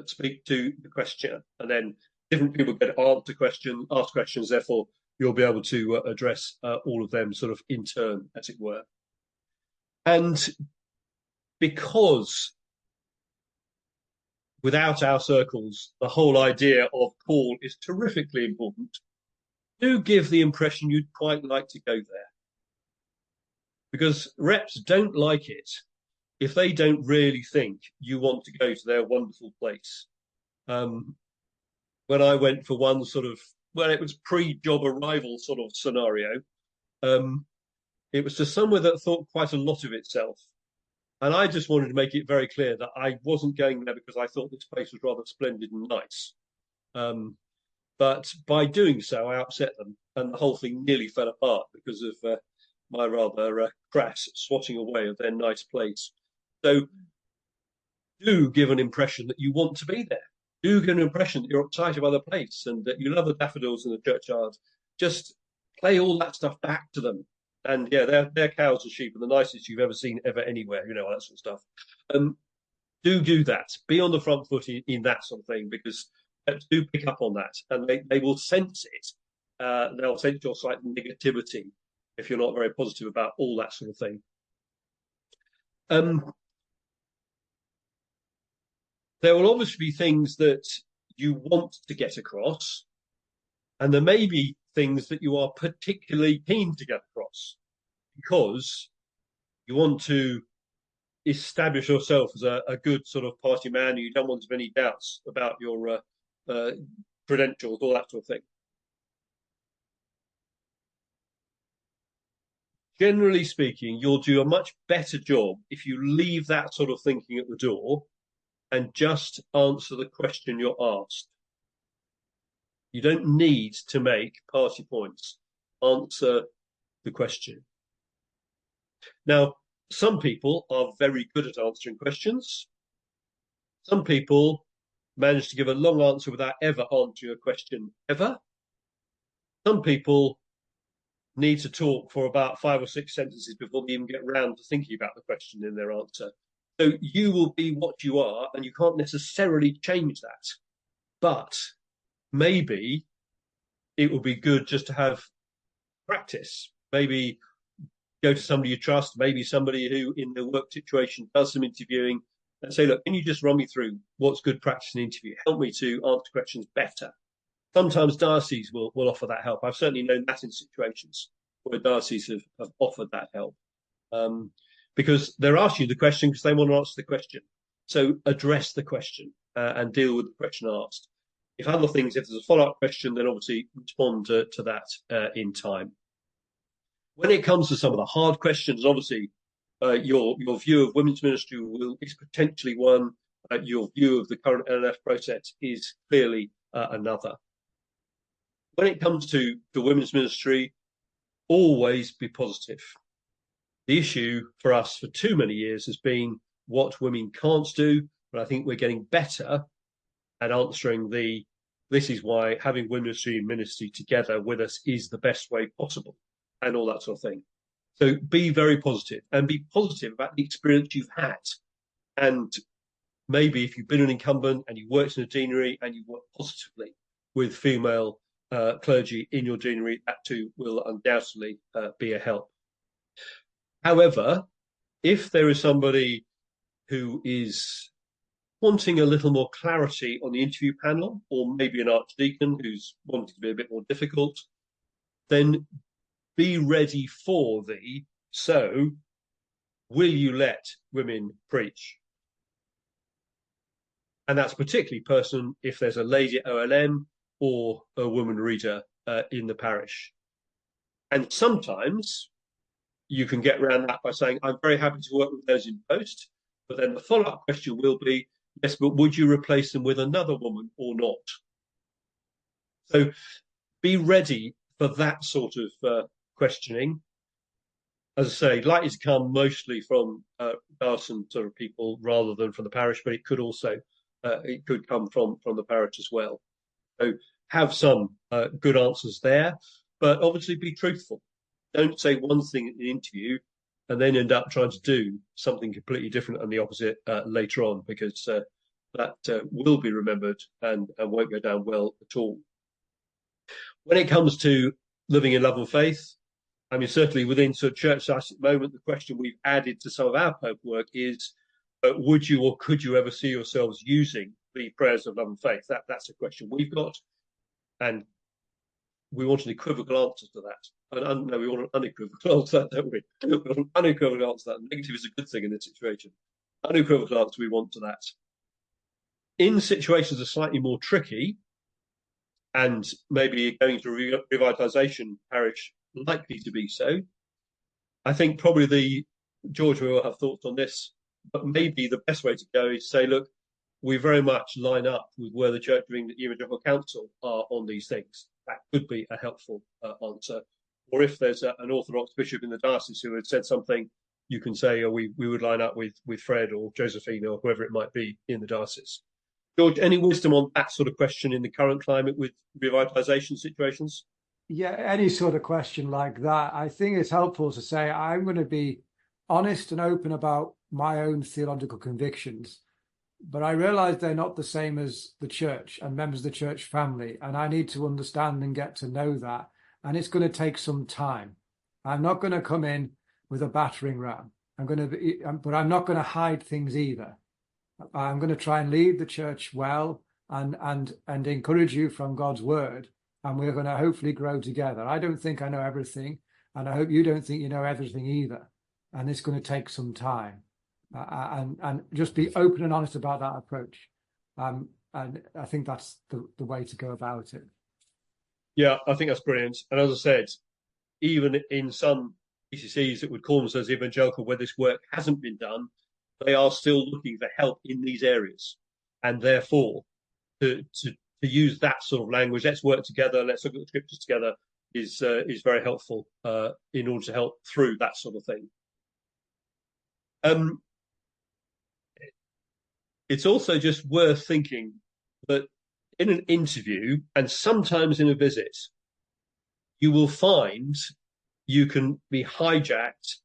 Speak to the questioner, and then different people get asked questions. Therefore, you'll be able to address all of them sort of in turn, as it were. And because without our circles, the whole idea of call is terrifically important, do give the impression you'd quite like to go there. Because reps don't like it if they don't really think you want to go to their wonderful place. When I went for one sort of, well, it was pre-job arrival sort of scenario, it was to somewhere that thought quite a lot of itself. And I just wanted to make it very clear that I wasn't going there because I thought this place was rather splendid and nice. But by doing so, I upset them, and the whole thing nearly fell apart because of my rather crass swatting away of their nice place. So do give an impression that you want to be there. Do give an impression that you're excited by the place and that you love the daffodils in the churchyard. Just play all that stuff back to them. And yeah, their cows and sheep are the nicest you've ever seen ever anywhere, all that sort of stuff. Do that. Be on the front foot in that sort of thing, because do pick up on that, and they will sense it. They'll sense your slight negativity if you're not very positive about all that sort of thing. There will obviously be things that you want to get across, and there may be things that you are particularly keen to get across because you want to establish yourself as a good sort of party man. You don't want to have any doubts about your credentials, all that sort of thing. Generally speaking, you'll do a much better job if you leave that sort of thinking at the door and just answer the question you're asked. You don't need to make party points. Answer the question. Now, some people are very good at answering questions. Some people manage to give a long answer without ever answering a question ever. Some people need to talk for about 5 or 6 sentences before they even get round to thinking about the question in their answer. So you will be what you are, and you can't necessarily change that. But maybe it would be good just to have practice. Maybe go to somebody you trust, maybe somebody who in their work situation does some interviewing, and say, look, can you just run me through what's good practice in interview? Help me to answer questions better. Sometimes dioceses will offer that help. I've certainly known that in situations where dioceses have offered that help. Because they're asking you the question because they want to answer the question. So address the question and deal with the question asked. If there's a follow-up question, then obviously respond to that in time. When it comes to some of the hard questions, obviously, your view of women's ministry is potentially one. Your view of the current LNF process is clearly another. When it comes to women's ministry, always be positive. The issue for us for too many years has been what women can't do, but I think we're getting better at answering this is why having women's ministry together with us is the best way possible, and all that sort of thing. So be very positive, and be positive about the experience you've had. And maybe if you've been an incumbent and you worked in a deanery and you work positively with female clergy in your deanery, that too will undoubtedly be a help. However, if there is somebody who is wanting a little more clarity on the interview panel, or maybe an archdeacon who's wanting to be a bit more difficult, then be ready for so will you let women preach? And that's particularly pertinent if there's a lady OLM or a woman reader in the parish. And sometimes you can get around that by saying, I'm very happy to work with those in post, but then the follow-up question will be, yes, but would you replace them with another woman or not? So be ready for that sort of questioning. As I say, likely to come mostly from diocesan sort of people rather than from the parish, but it could also come from the parish as well. So have some good answers there, but obviously be truthful. Don't say one thing in the interview and then end up trying to do something completely different and the opposite later on, because that will be remembered and won't go down well at all. When it comes to living in love and faith, I mean, certainly within sort of church sites at the moment, the question we've added to some of our paperwork is, would you or could you ever see yourselves using the prayers of love and faith? That's a question we've got, and we want an equivocal answer to that. No, we want an unequivocal answer, don't we? We want an unequivocal answer to that. Negative is a good thing in this situation. Unequivocal answer we want to that. In situations that are slightly more tricky, and maybe going to revitalisation parish likely to be so, I think probably George will have thoughts on this, but maybe the best way to go is to say, look, we very much line up with where the Church of England Evangelical Council are on these things. That could be a helpful answer. Or if there's an Orthodox bishop in the diocese who had said something, you can say, oh, we would line up with Fred or Josephine or whoever it might be in the diocese. George, any wisdom on that sort of question in the current climate with revitalisation situations? Yeah, any sort of question like that, I think it's helpful to say, I'm going to be honest and open about my own theological convictions, but I realise they're not the same as the church and members of the church family, and I need to understand and get to know that, and it's going to take some time. I'm not going to come in with a battering ram. But I'm not going to hide things either. I'm going to try and lead the church well and encourage you from God's word, and we're going to hopefully grow together. I don't think I know everything, and I hope you don't think you know everything either. And it's going to take some time, and just be open and honest about that approach. And I think that's the way to go about it. Yeah, I think that's brilliant. And as I said, even in some ECCs that would call themselves evangelical, where this work hasn't been done, they are still looking for help in these areas, and therefore to use that sort of language, let's work together, let's look at the scriptures together, is very helpful in order to help through that sort of thing. it's also just worth thinking that in an interview and sometimes in a visit, you will find you can be hijacked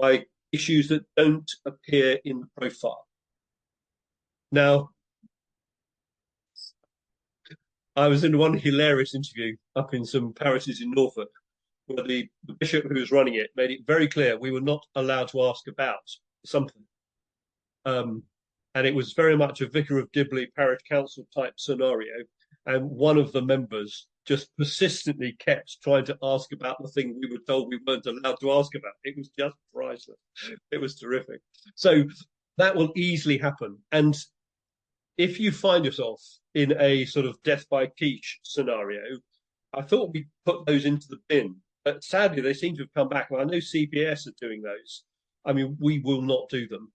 by issues that don't appear in the profile. Now, I was in one hilarious interview up in some parishes in Norfolk where the bishop who was running it made it very clear we were not allowed to ask about something. And it was very much a Vicar of Dibley parish council type scenario. And one of the members just persistently kept trying to ask about the thing we were told we weren't allowed to ask about. It was just priceless. It was terrific. So that will easily happen. And if you find yourself in a sort of death by quiche scenario, I thought we put those into the bin. But sadly, they seem to have come back. And I know CPS are doing those. I mean, we will not do them.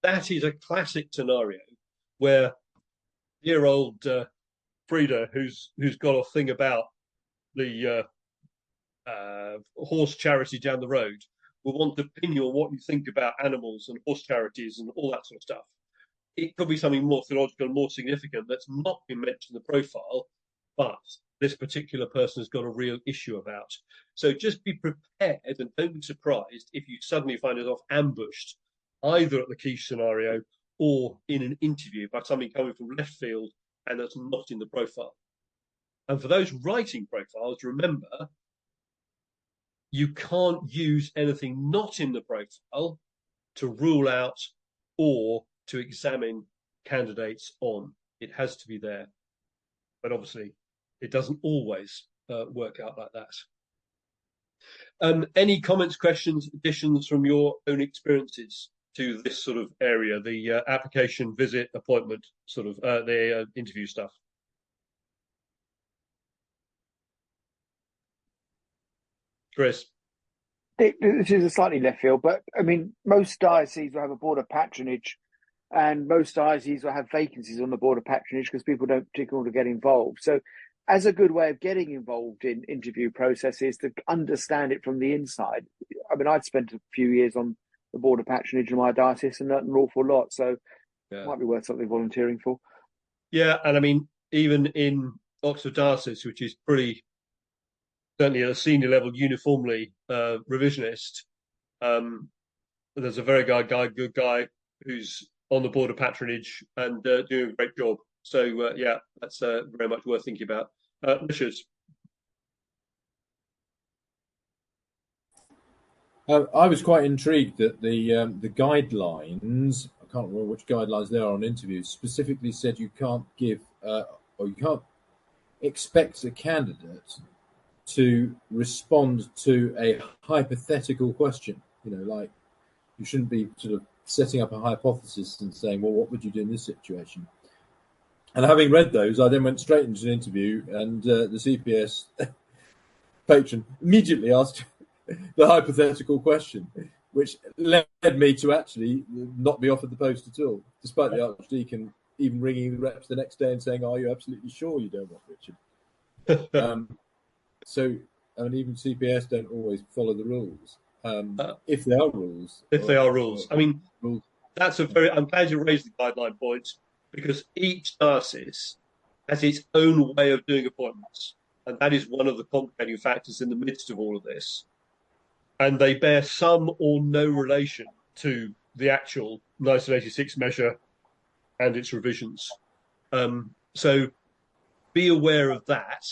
That is a classic scenario where dear old Frida, who's got a thing about the horse charity down the road, will want to pin you on what you think about animals and horse charities and all that sort of stuff. It could be something more theological, more significant that's not been mentioned in the profile, but this particular person has got a real issue about. So just be prepared and don't be surprised if you suddenly find yourself ambushed either at the quiche scenario or in an interview by something coming from left field and that's not in the profile. And for those writing profiles, remember, you can't use anything not in the profile to rule out or to examine candidates on. It has to be there. But obviously, it doesn't always work out like that. Any comments, questions, additions from your own experiences to this sort of area, the application, visit, appointment, sort of the interview stuff? Chris? This is a slightly left field, but I mean, most dioceses will have a board of patronage, and most dioceses will have vacancies on the board of patronage because people don't particularly want to get involved. So, as a good way of getting involved in interview processes, to understand it from the inside. I mean, I'd spent a few years on the board of patronage in my diocese and learned an awful lot. So, it might be worth something volunteering for. Yeah, and I mean, even in Oxford Diocese, which is pretty certainly at a senior level uniformly revisionist, there's a very good guy who's on the board of patronage and doing a great job. So yeah, that's very much worth thinking about. Richard? I was quite intrigued that the guidelines, I can't remember which guidelines there are on interviews, specifically said you can't give or you can't expect a candidate to respond to a hypothetical question. You know, like you shouldn't be sort of setting up a hypothesis and saying, well, what would you do in this situation? And having read those, I then went straight into an interview, and the CPS patron immediately asked the hypothetical question, which led me to actually not be offered the post at all, despite the Archdeacon even ringing the reps the next day and saying, are you absolutely sure you don't want Richard? So, I mean, even CPS don't always follow the rules. If there are rules. If there are rules. I mean, rules. I'm glad you raised the guideline point, because each diocese has its own way of doing appointments. And that is one of the complicating factors in the midst of all of this. And they bear some or no relation to the actual 1986 measure and its revisions. So be aware of that,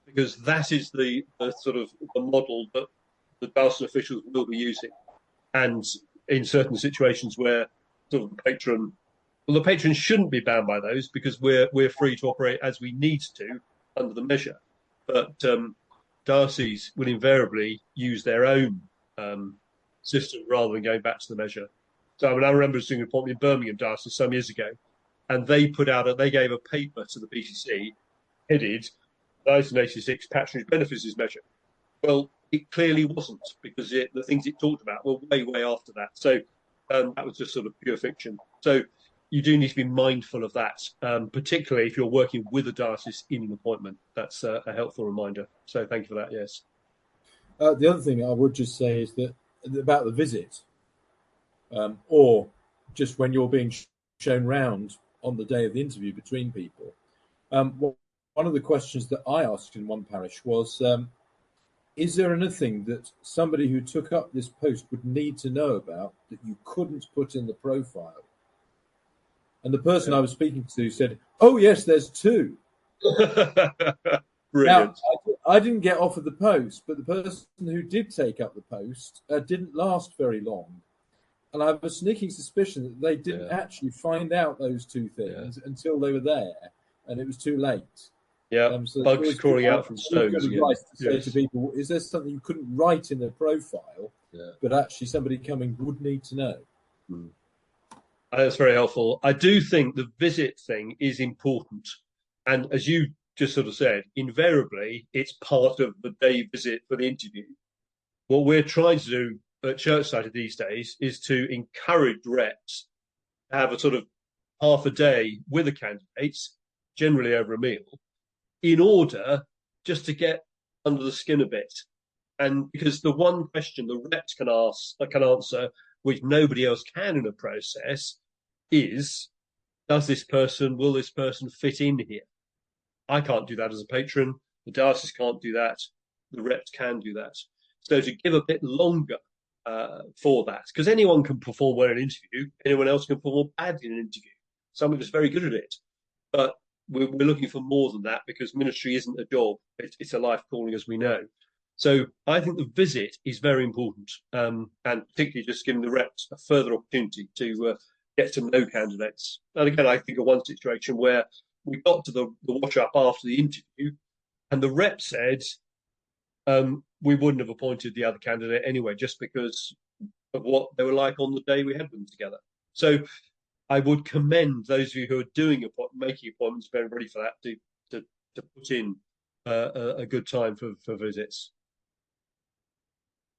because that is the sort of the model that the diocesan officials will be using. And in certain situations where sort of the patron shouldn't be bound by those, because we're free to operate as we need to under the measure. But dioceses will invariably use their own system rather than going back to the measure. So I mean, I remember doing an appointment in Birmingham diocese some years ago, and they gave a paper to the BCC headed 1986 Patronage Benefices Measure. Well, it clearly wasn't, because the things it talked about were way after that. So that was just sort of pure fiction. So you do need to be mindful of that, particularly if you're working with a diocese in an appointment. That's a helpful reminder. So thank you for that, yes. The other thing I would just say is that about the visit, or just when you're being shown round on the day of the interview between people. One of the questions that I asked in one parish was, is there anything that somebody who took up this post would need to know about that you couldn't put in the profile? And the person I was speaking to said, oh, yes, there's two. Brilliant. Now, I didn't get offered the post, but the person who did take up the post didn't last very long. And I have a sneaking suspicion that they didn't actually find out those two things until they were there, and it was too late. Yeah, so bugs crawling out from stones. To say to people, is there something you couldn't write in the profile, but actually somebody coming would need to know? That's very helpful. I do think the visit thing is important. And as you just sort of said, invariably, it's part of the day visit for the interview. What we're trying to do at Churchside these days is to encourage reps to have a sort of half a day with the candidates, generally over a meal, in order just to get under the skin a bit. And because the one question the reps can answer, which nobody else can in a process, is, will this person fit in here? I can't do that as a patron. The diocese can't do that. The reps can do that. So to give a bit longer for that, because anyone can perform well in an interview, anyone else can perform badly in an interview. Someone is very good at it. But we're looking for more than that, because ministry isn't a job. It's a life calling, as we know. So I think the visit is very important, and particularly just giving the reps a further opportunity to get to know candidates. And again, I think of one situation where we got to the wash up after the interview, and the rep said we wouldn't have appointed the other candidate anyway, just because of what they were like on the day we had them together. So I would commend those of you who are making appointments, very ready for that, to put in a good time for visits.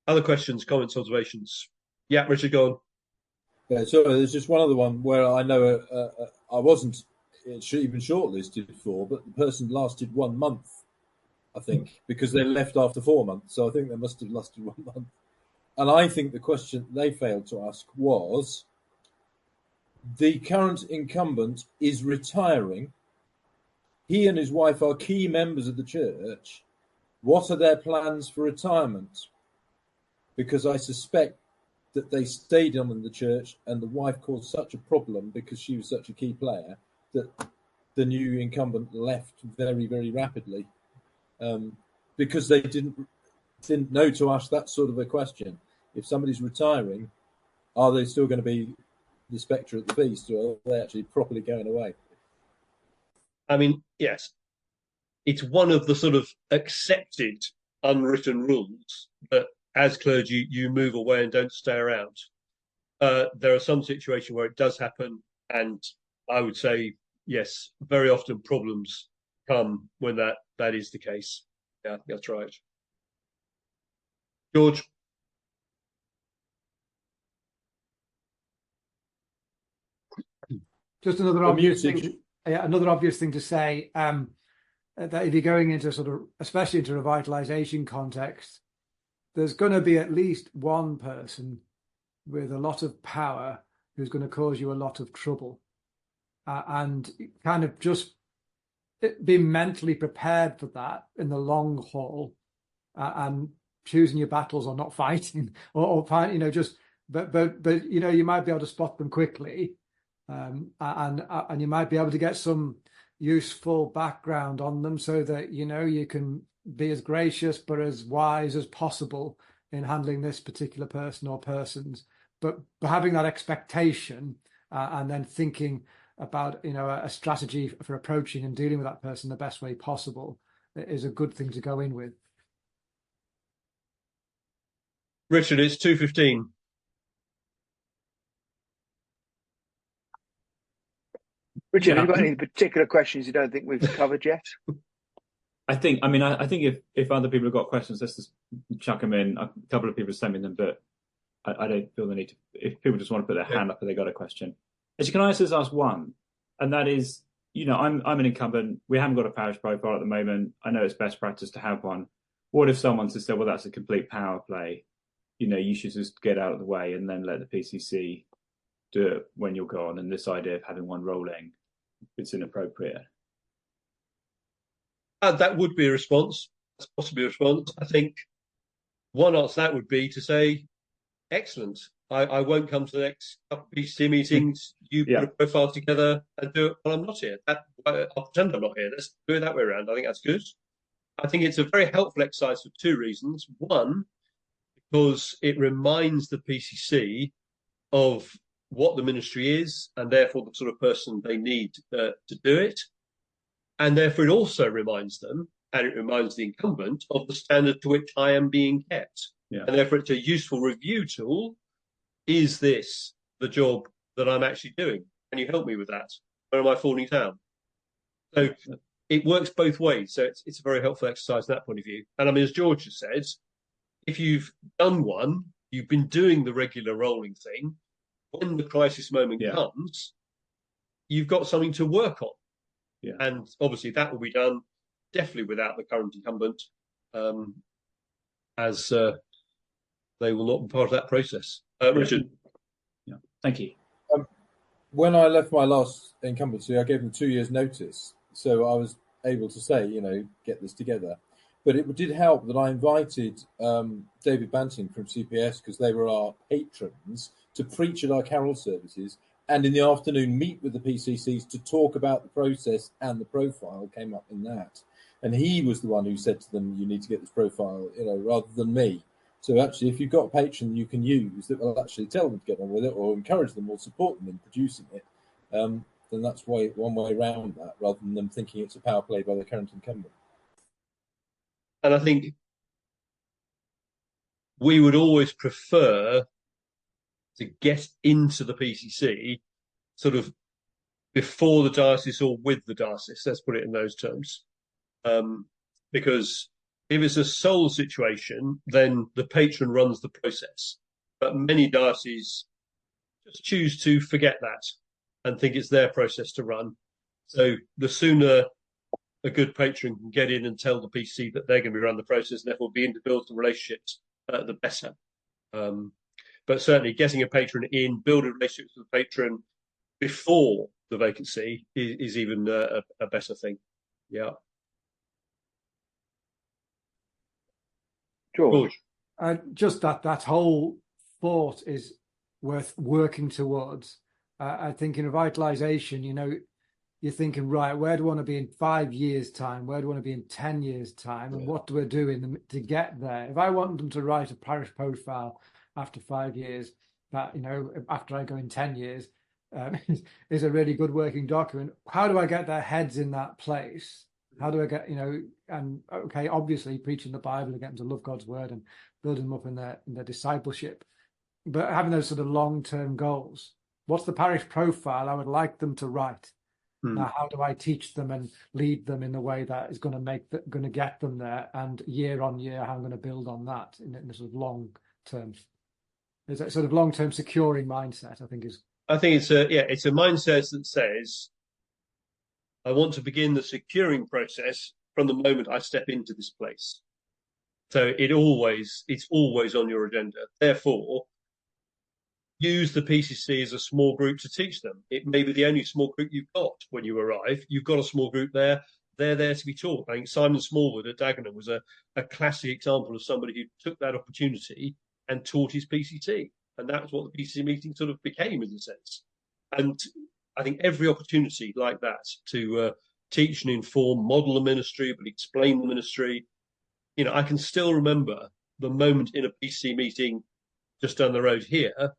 Other questions, comments, observations? Yeah, Richard, go on. Yeah, so there's just one other one where I know I wasn't even shortlisted for, but the person lasted 1 month, I think, because they left after 4 months. So I think they must have lasted 1 month. And I think the question they failed to ask was, the current incumbent is retiring. He and his wife are key members of the church. What are their plans for retirement? Because I suspect that they stayed on in the church and the wife caused such a problem because she was such a key player that the new incumbent left very, very rapidly, because they didn't know to ask that sort of a question. If somebody's retiring, are they still going to be the spectre at the feast, or are they actually properly going away? I mean, yes, it's one of the sort of accepted unwritten rules that as clergy you move away and don't stay around. There are some situations where it does happen, and I would say, yes, very often problems come when that is the case. Yeah, that's right. George? Just another obvious thing to say, that if you're going into sort of, especially into revitalization context, there's going to be at least one person with a lot of power who's going to cause you a lot of trouble, and kind of just be mentally prepared for that in the long haul, and choosing your battles or not fighting, or just but you might be able to spot them quickly. And you might be able to get some useful background on them so that you can be as gracious but as wise as possible in handling this particular person or persons. But having that expectation and then thinking about a strategy for approaching and dealing with that person the best way possible is a good thing to go in with. Richard, it's 2:15. Richard, have you got any particular questions you don't think we've covered yet? I think if other people have got questions, let's just chuck them in. A couple of people are sending them, but I don't feel the need to. If people just want to put their hand up if they got a question, actually, can I just ask one? And that is, I'm an incumbent. We haven't got a parish profile at the moment. I know it's best practice to have one. What if someone said, well, that's a complete power play? You should just get out of the way and then let the PCC do it when you're gone, and this idea of having one rolling, it's inappropriate. That would be a response. That's possibly a response. I think one answer to that would be to say, excellent. I won't come to the next couple of PCC meetings. You put a profile together and do it while I'm not here. I'll pretend I'm not here. Let's do it that way around. I think that's good. I think it's a very helpful exercise for two reasons. One, because it reminds the PCC of what the ministry is and therefore the sort of person they need to do it. And therefore it also reminds them, and it reminds the incumbent, of the standard to which I am being kept. Yeah. And therefore it's a useful review tool. Is this the job that I'm actually doing? Can you help me with that? Where am I falling down? So it works both ways. So it's a very helpful exercise from that point of view. And I mean, as George has said, if you've done one, you've been doing the regular rolling thing, when the crisis moment comes, you've got something to work on. Yeah. And obviously that will be done definitely without the current incumbent, as they will not be part of that process. Richard. Yeah. Thank you. When I left my last incumbency, I gave them 2 years' notice. So I was able to say, get this together. But it did help that I invited David Banting from CPS, because they were our patrons, to preach at our carol services, and in the afternoon meet with the PCCs to talk about the process, and the profile came up in that. And he was the one who said to them, you need to get this profile, rather than me. So actually, if you've got a patron you can use that will actually tell them to get on with it, or encourage them, or support them in producing it, then that's one way around that, rather than them thinking it's a power play by the current incumbent. And I think we would always prefer to get into the PCC sort of before the diocese or with the diocese, let's put it in those terms. Because if it's a sole situation, then the patron runs the process. But many dioceses just choose to forget that and think it's their process to run. So the sooner a good patron can get in and tell the PC that they're going to be running the process and therefore begin to build some relationships, the better. But certainly getting a patron in, building relationships with the patron before the vacancy is even a better thing. Yeah. George. Just that whole thought is worth working towards. I think in revitalisation, you're thinking, right, where do I want to be in 5 years' time? Where do I want to be in 10 years' time? And what do I do to get there? If I want them to write a parish profile after 5 years, that, after I go in 10 years, is a really good working document. How do I get their heads in that place? How do I get, and okay, obviously preaching the Bible and getting them to love God's word and building them up in their discipleship, but having those sort of long-term goals. What's the parish profile I would like them to write? Now, how do I teach them and lead them in the way that is going to get them there? And year on year, how I'm going to build on that in a sort of long term. There's a sort of long-term securing mindset, I think is. I think it's a mindset that says, I want to begin the securing process from the moment I step into this place. So it's always on your agenda. Therefore, use the PCC as a small group to teach them. It may be the only small group you've got when you arrive. You've got a small group there. They're there to be taught. I think Simon Smallwood at Dagenham was a classic example of somebody who took that opportunity and taught his PCT. And that's what the PCC meeting sort of became, in a sense. And I think every opportunity like that to teach and inform, model the ministry, but explain the ministry. I can still remember the moment in a PCC meeting just down the road here,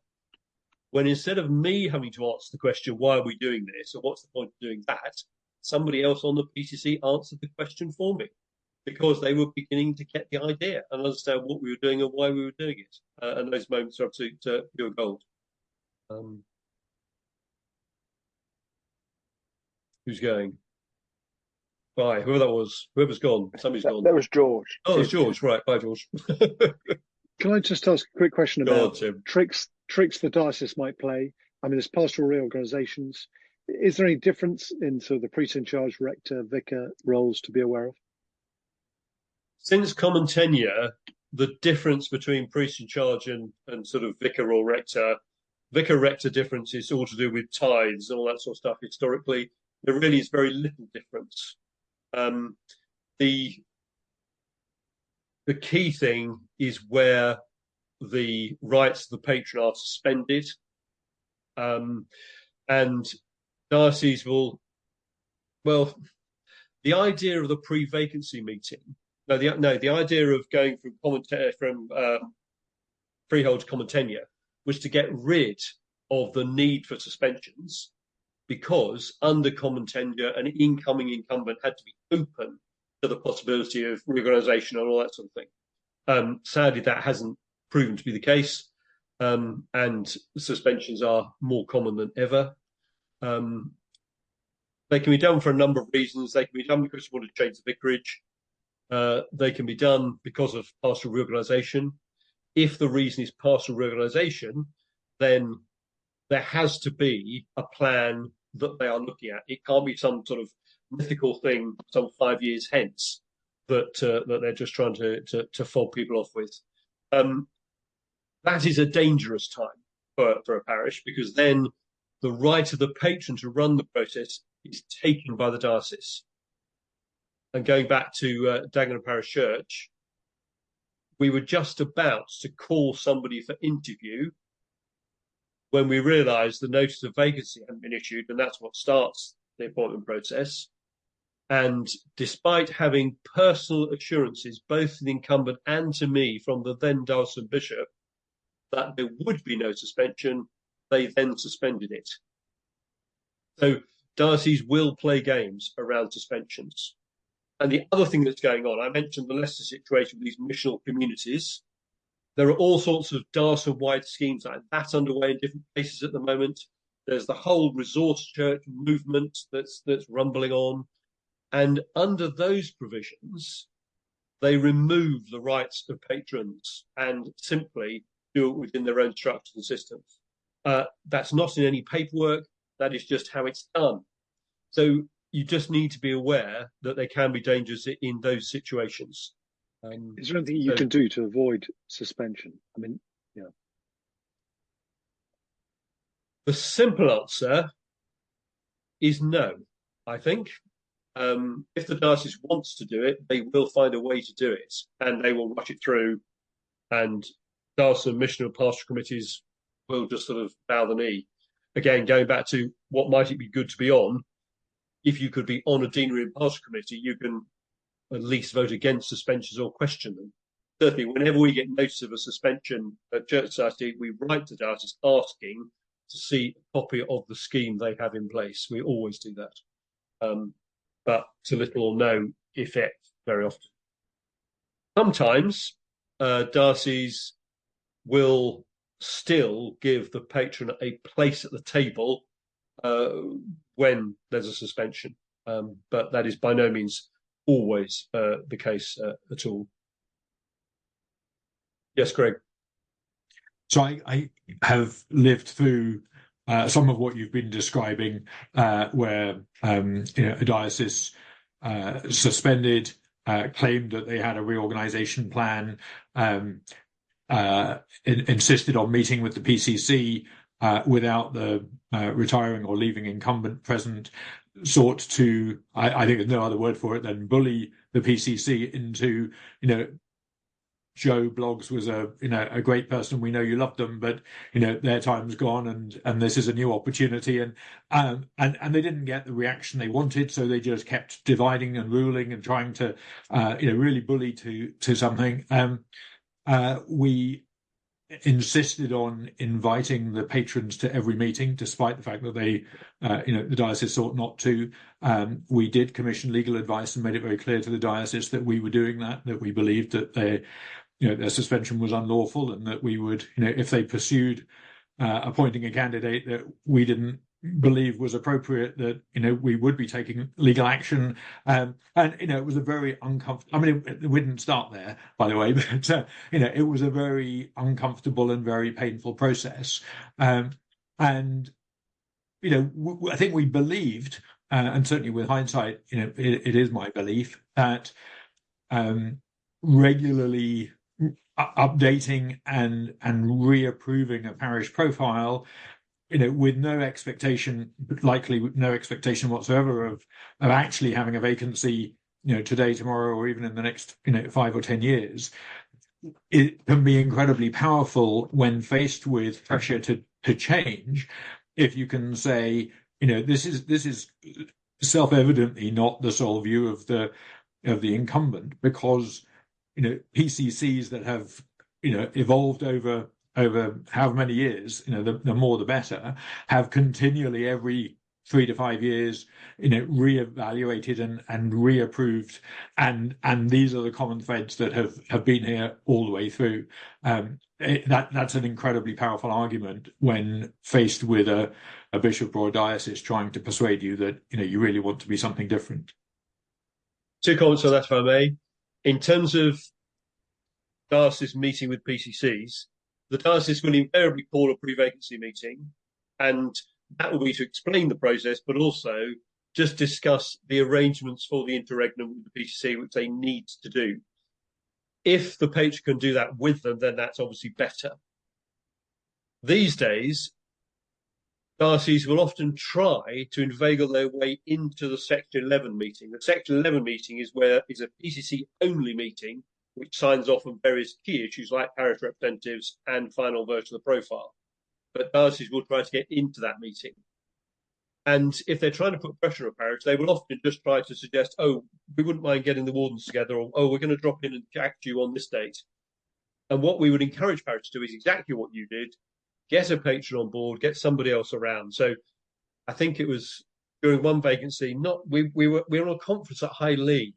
when instead of me having to answer the question, why are we doing this, or what's the point of doing that, somebody else on the PCC answered the question for me, because they were beginning to get the idea and understand what we were doing and why we were doing it. And those moments are absolute pure gold. Who's going? Bye. Whoever that was, whoever's gone, somebody's gone. That was George. Oh, it's George. Right. Bye, George. Can I just ask a quick question about tricks the diocese might play? I mean, there's pastoral reorganisations. Is there any difference in sort of the priest in charge, rector, vicar roles to be aware of? Since common tenure, the difference between priest in charge and sort of vicar or rector vicar-rector difference is all to do with tithes and all that sort of stuff. Historically, there really is very little difference. The key thing is where the rights of the patron are suspended, and dioceses will. Well, the idea of the pre-vacancy meeting. The idea of going from freehold to common tenure was to get rid of the need for suspensions, because under common tenure, an incoming incumbent had to be open to the possibility of reorganisation and all that sort of thing. Sadly, that hasn't proven to be the case, and suspensions are more common than ever. They can be done for a number of reasons. They can be done because you want to change the vicarage. They can be done because of pastoral reorganisation. If the reason is pastoral reorganisation, then there has to be a plan that they are looking at. It can't be some sort of mythical thing some 5 years hence that they're just trying to fob people off with. That is a dangerous time for a parish, because then the right of the patron to run the process is taken by the diocese. And going back to Dagenham Parish Church, we were just about to call somebody for interview when we realised the notice of vacancy hadn't been issued, and that's what starts the appointment process. And despite having personal assurances, both to the incumbent and to me from the then diocesan bishop, that there would be no suspension, they then suspended it. So dioceses will play games around suspensions. And the other thing that's going on, I mentioned the Leicester situation with these missional communities. There are all sorts of diocese-wide schemes like that underway in different places at the moment. There's the whole resource church movement that's rumbling on. And under those provisions, they remove the rights of patrons and simply do it within their own structures and systems. That's not in any paperwork. That is just how it's done. So you just need to be aware that there can be dangers in those situations. Is there anything you can do to avoid suspension? I mean, yeah. The simple answer is no, I think. If the diocese wants to do it, they will find a way to do it, and they will rush it through, and diocesan missional pastoral committees will just sort of bow the knee. Again, going back to what might it be good to be on, if you could be on a deanery and pastoral committee, you can at least vote against suspensions or question them. Certainly, whenever we get notice of a suspension at Church Society, we write to diocese asking to see a copy of the scheme they have in place. We always do that. But to little or no effect very often. Sometimes dioceses will still give the patron a place at the table when there's a suspension, but that is by no means always the case at all. Yes, Greg. So I have lived through some of what you've been describing, where a diocese suspended, claimed that they had a reorganisation plan, insisted on meeting with the PCC without the retiring or leaving incumbent present, sought to, I think there's no other word for it than bully the PCC into, Joe Bloggs was a great person. We know you loved them, but their time's gone, and this is a new opportunity. And they didn't get the reaction they wanted, so they just kept dividing and ruling and trying to really bully to something. We insisted on inviting the patrons to every meeting, despite the fact that they, the diocese sought not to. We did commission legal advice and made it very clear to the diocese that we were doing that we believed that their suspension was unlawful, and that we would, if they pursued appointing a candidate that we didn't believe was appropriate, that we would be taking legal action. And it was a very uncomfortable. I mean, we didn't start there, by the way, but it was a very uncomfortable and very painful process. And I think we believed, and certainly with hindsight, it is my belief that regularly updating and reapproving a parish profile, with no expectation, likely with no expectation whatsoever of actually having a vacancy, today, tomorrow, or even in the next, 5 or 10 years. It can be incredibly powerful when faced with pressure to change. If you can say, this is self-evidently not the sole view of the incumbent, because PCCs that have evolved over however many years, the more the better, have continually every 3 to 5 years, reevaluated and reapproved, and these are the common threads that have been here all the way through. That's an incredibly powerful argument when faced with a bishop or a diocese trying to persuade you that you really want to be something different. 2 comments on that, if I may. In terms of diocese meeting with PCCs, the diocese will invariably call a pre-vacancy meeting, and that will be to explain the process, but also just discuss the arrangements for the interregnum with the PCC, which they need to do. If the patron can do that with them, then that's obviously better. These days, dioceses will often try to inveigle their way into the Section 11 meeting. The Section 11 meeting is a PCC-only meeting, which signs off on various key issues like parish representatives and final version of the profile. But dioceses will try to get into that meeting. And if they're trying to put pressure on a parish, they will often just try to suggest, oh, we wouldn't mind getting the wardens together, or, oh, we're going to drop in and act you on this date. And what we would encourage parishes to do is exactly what you did: get a patron on board, get somebody else around. So I think it was during one vacancy, we were on a conference at High Lee,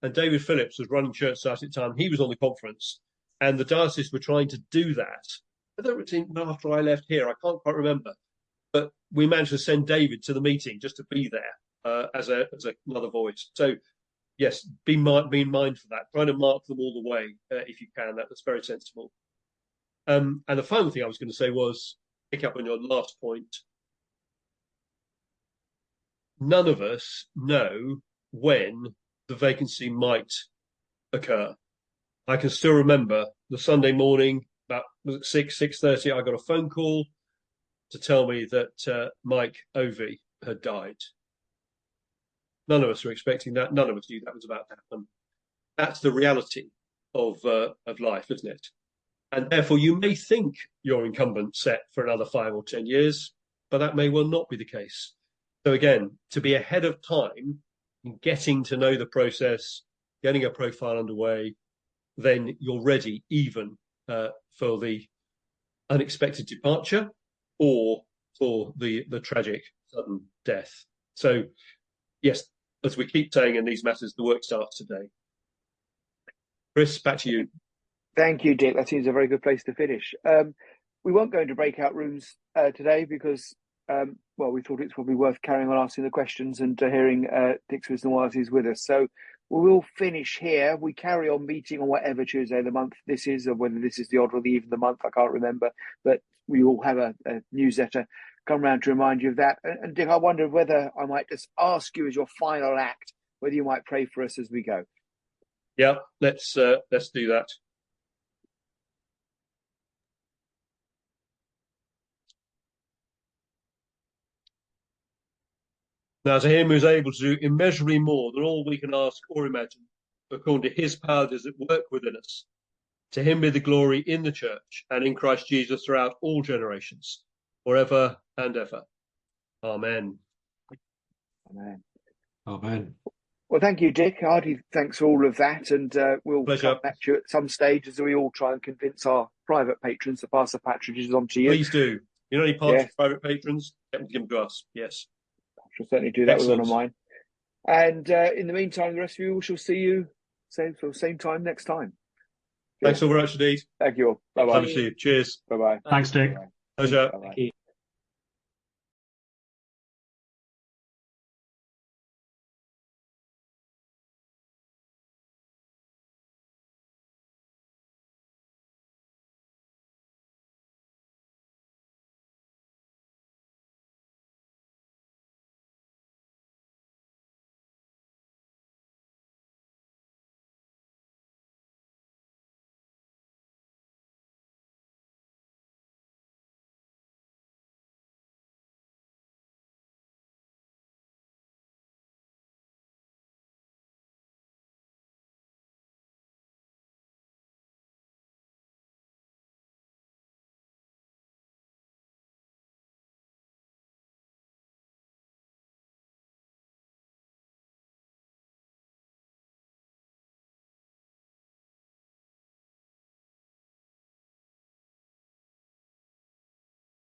and David Phillips was running church site at the time. He was on the conference, and the diocese were trying to do that. Whether it was even after I left here, I can't quite remember. But we managed to send David to the meeting just to be there as another voice. So, yes, be mindful of that. Trying to mark them all the way if you can. That's very sensible. And the final thing I was going to say was, pick up on your last point. None of us know when the vacancy might occur. I can still remember the Sunday morning, about 6:30, I got a phone call to tell me that Mike Ovey had died. None of us were expecting that. None of us knew that was about to happen. That's the reality of life, isn't it? And therefore, you may think your incumbent set for another 5 or 10 years, but that may well not be the case. So again, to be ahead of time in getting to know the process, getting a profile underway, then you're ready even for the unexpected departure or for the tragic sudden death. So, yes, as we keep saying in these matters, the work starts today. Chris, back to you. Thank you, Dick. That seems a very good place to finish. We won't go into breakout rooms today because, we thought it's probably worth carrying on asking the questions and hearing Dick's wisdom while he's with us. So we will finish here. We carry on meeting on whatever Tuesday of the month this is, or whether this is the odd or the even of the month, I can't remember. But we will have a newsletter come round to remind you of that. And Dick, I wonder whether I might just ask you as your final act, whether you might pray for us as we go. Yeah, let's do that. Now, to him who is able to do immeasurably more than all we can ask or imagine, according to his power that is at work within us, to him be the glory in the church and in Christ Jesus throughout all generations, forever and ever. Amen. Amen. Amen. Well, thank you, Dick. Hearty thanks for all of that, and we'll come back to you at some stage as we all try and convince our private patrons to pass the patronages on to you. Please do. You know any private patrons? Get them to us. Yes. I shall certainly do that with one of mine. And in the meantime, the rest of you, we shall see you same time next time. Thanks all very much indeed. Thank you all. Bye-bye. Cheers. Bye-bye. Thanks, Dick. Pleasure. Bye-bye. Thank you.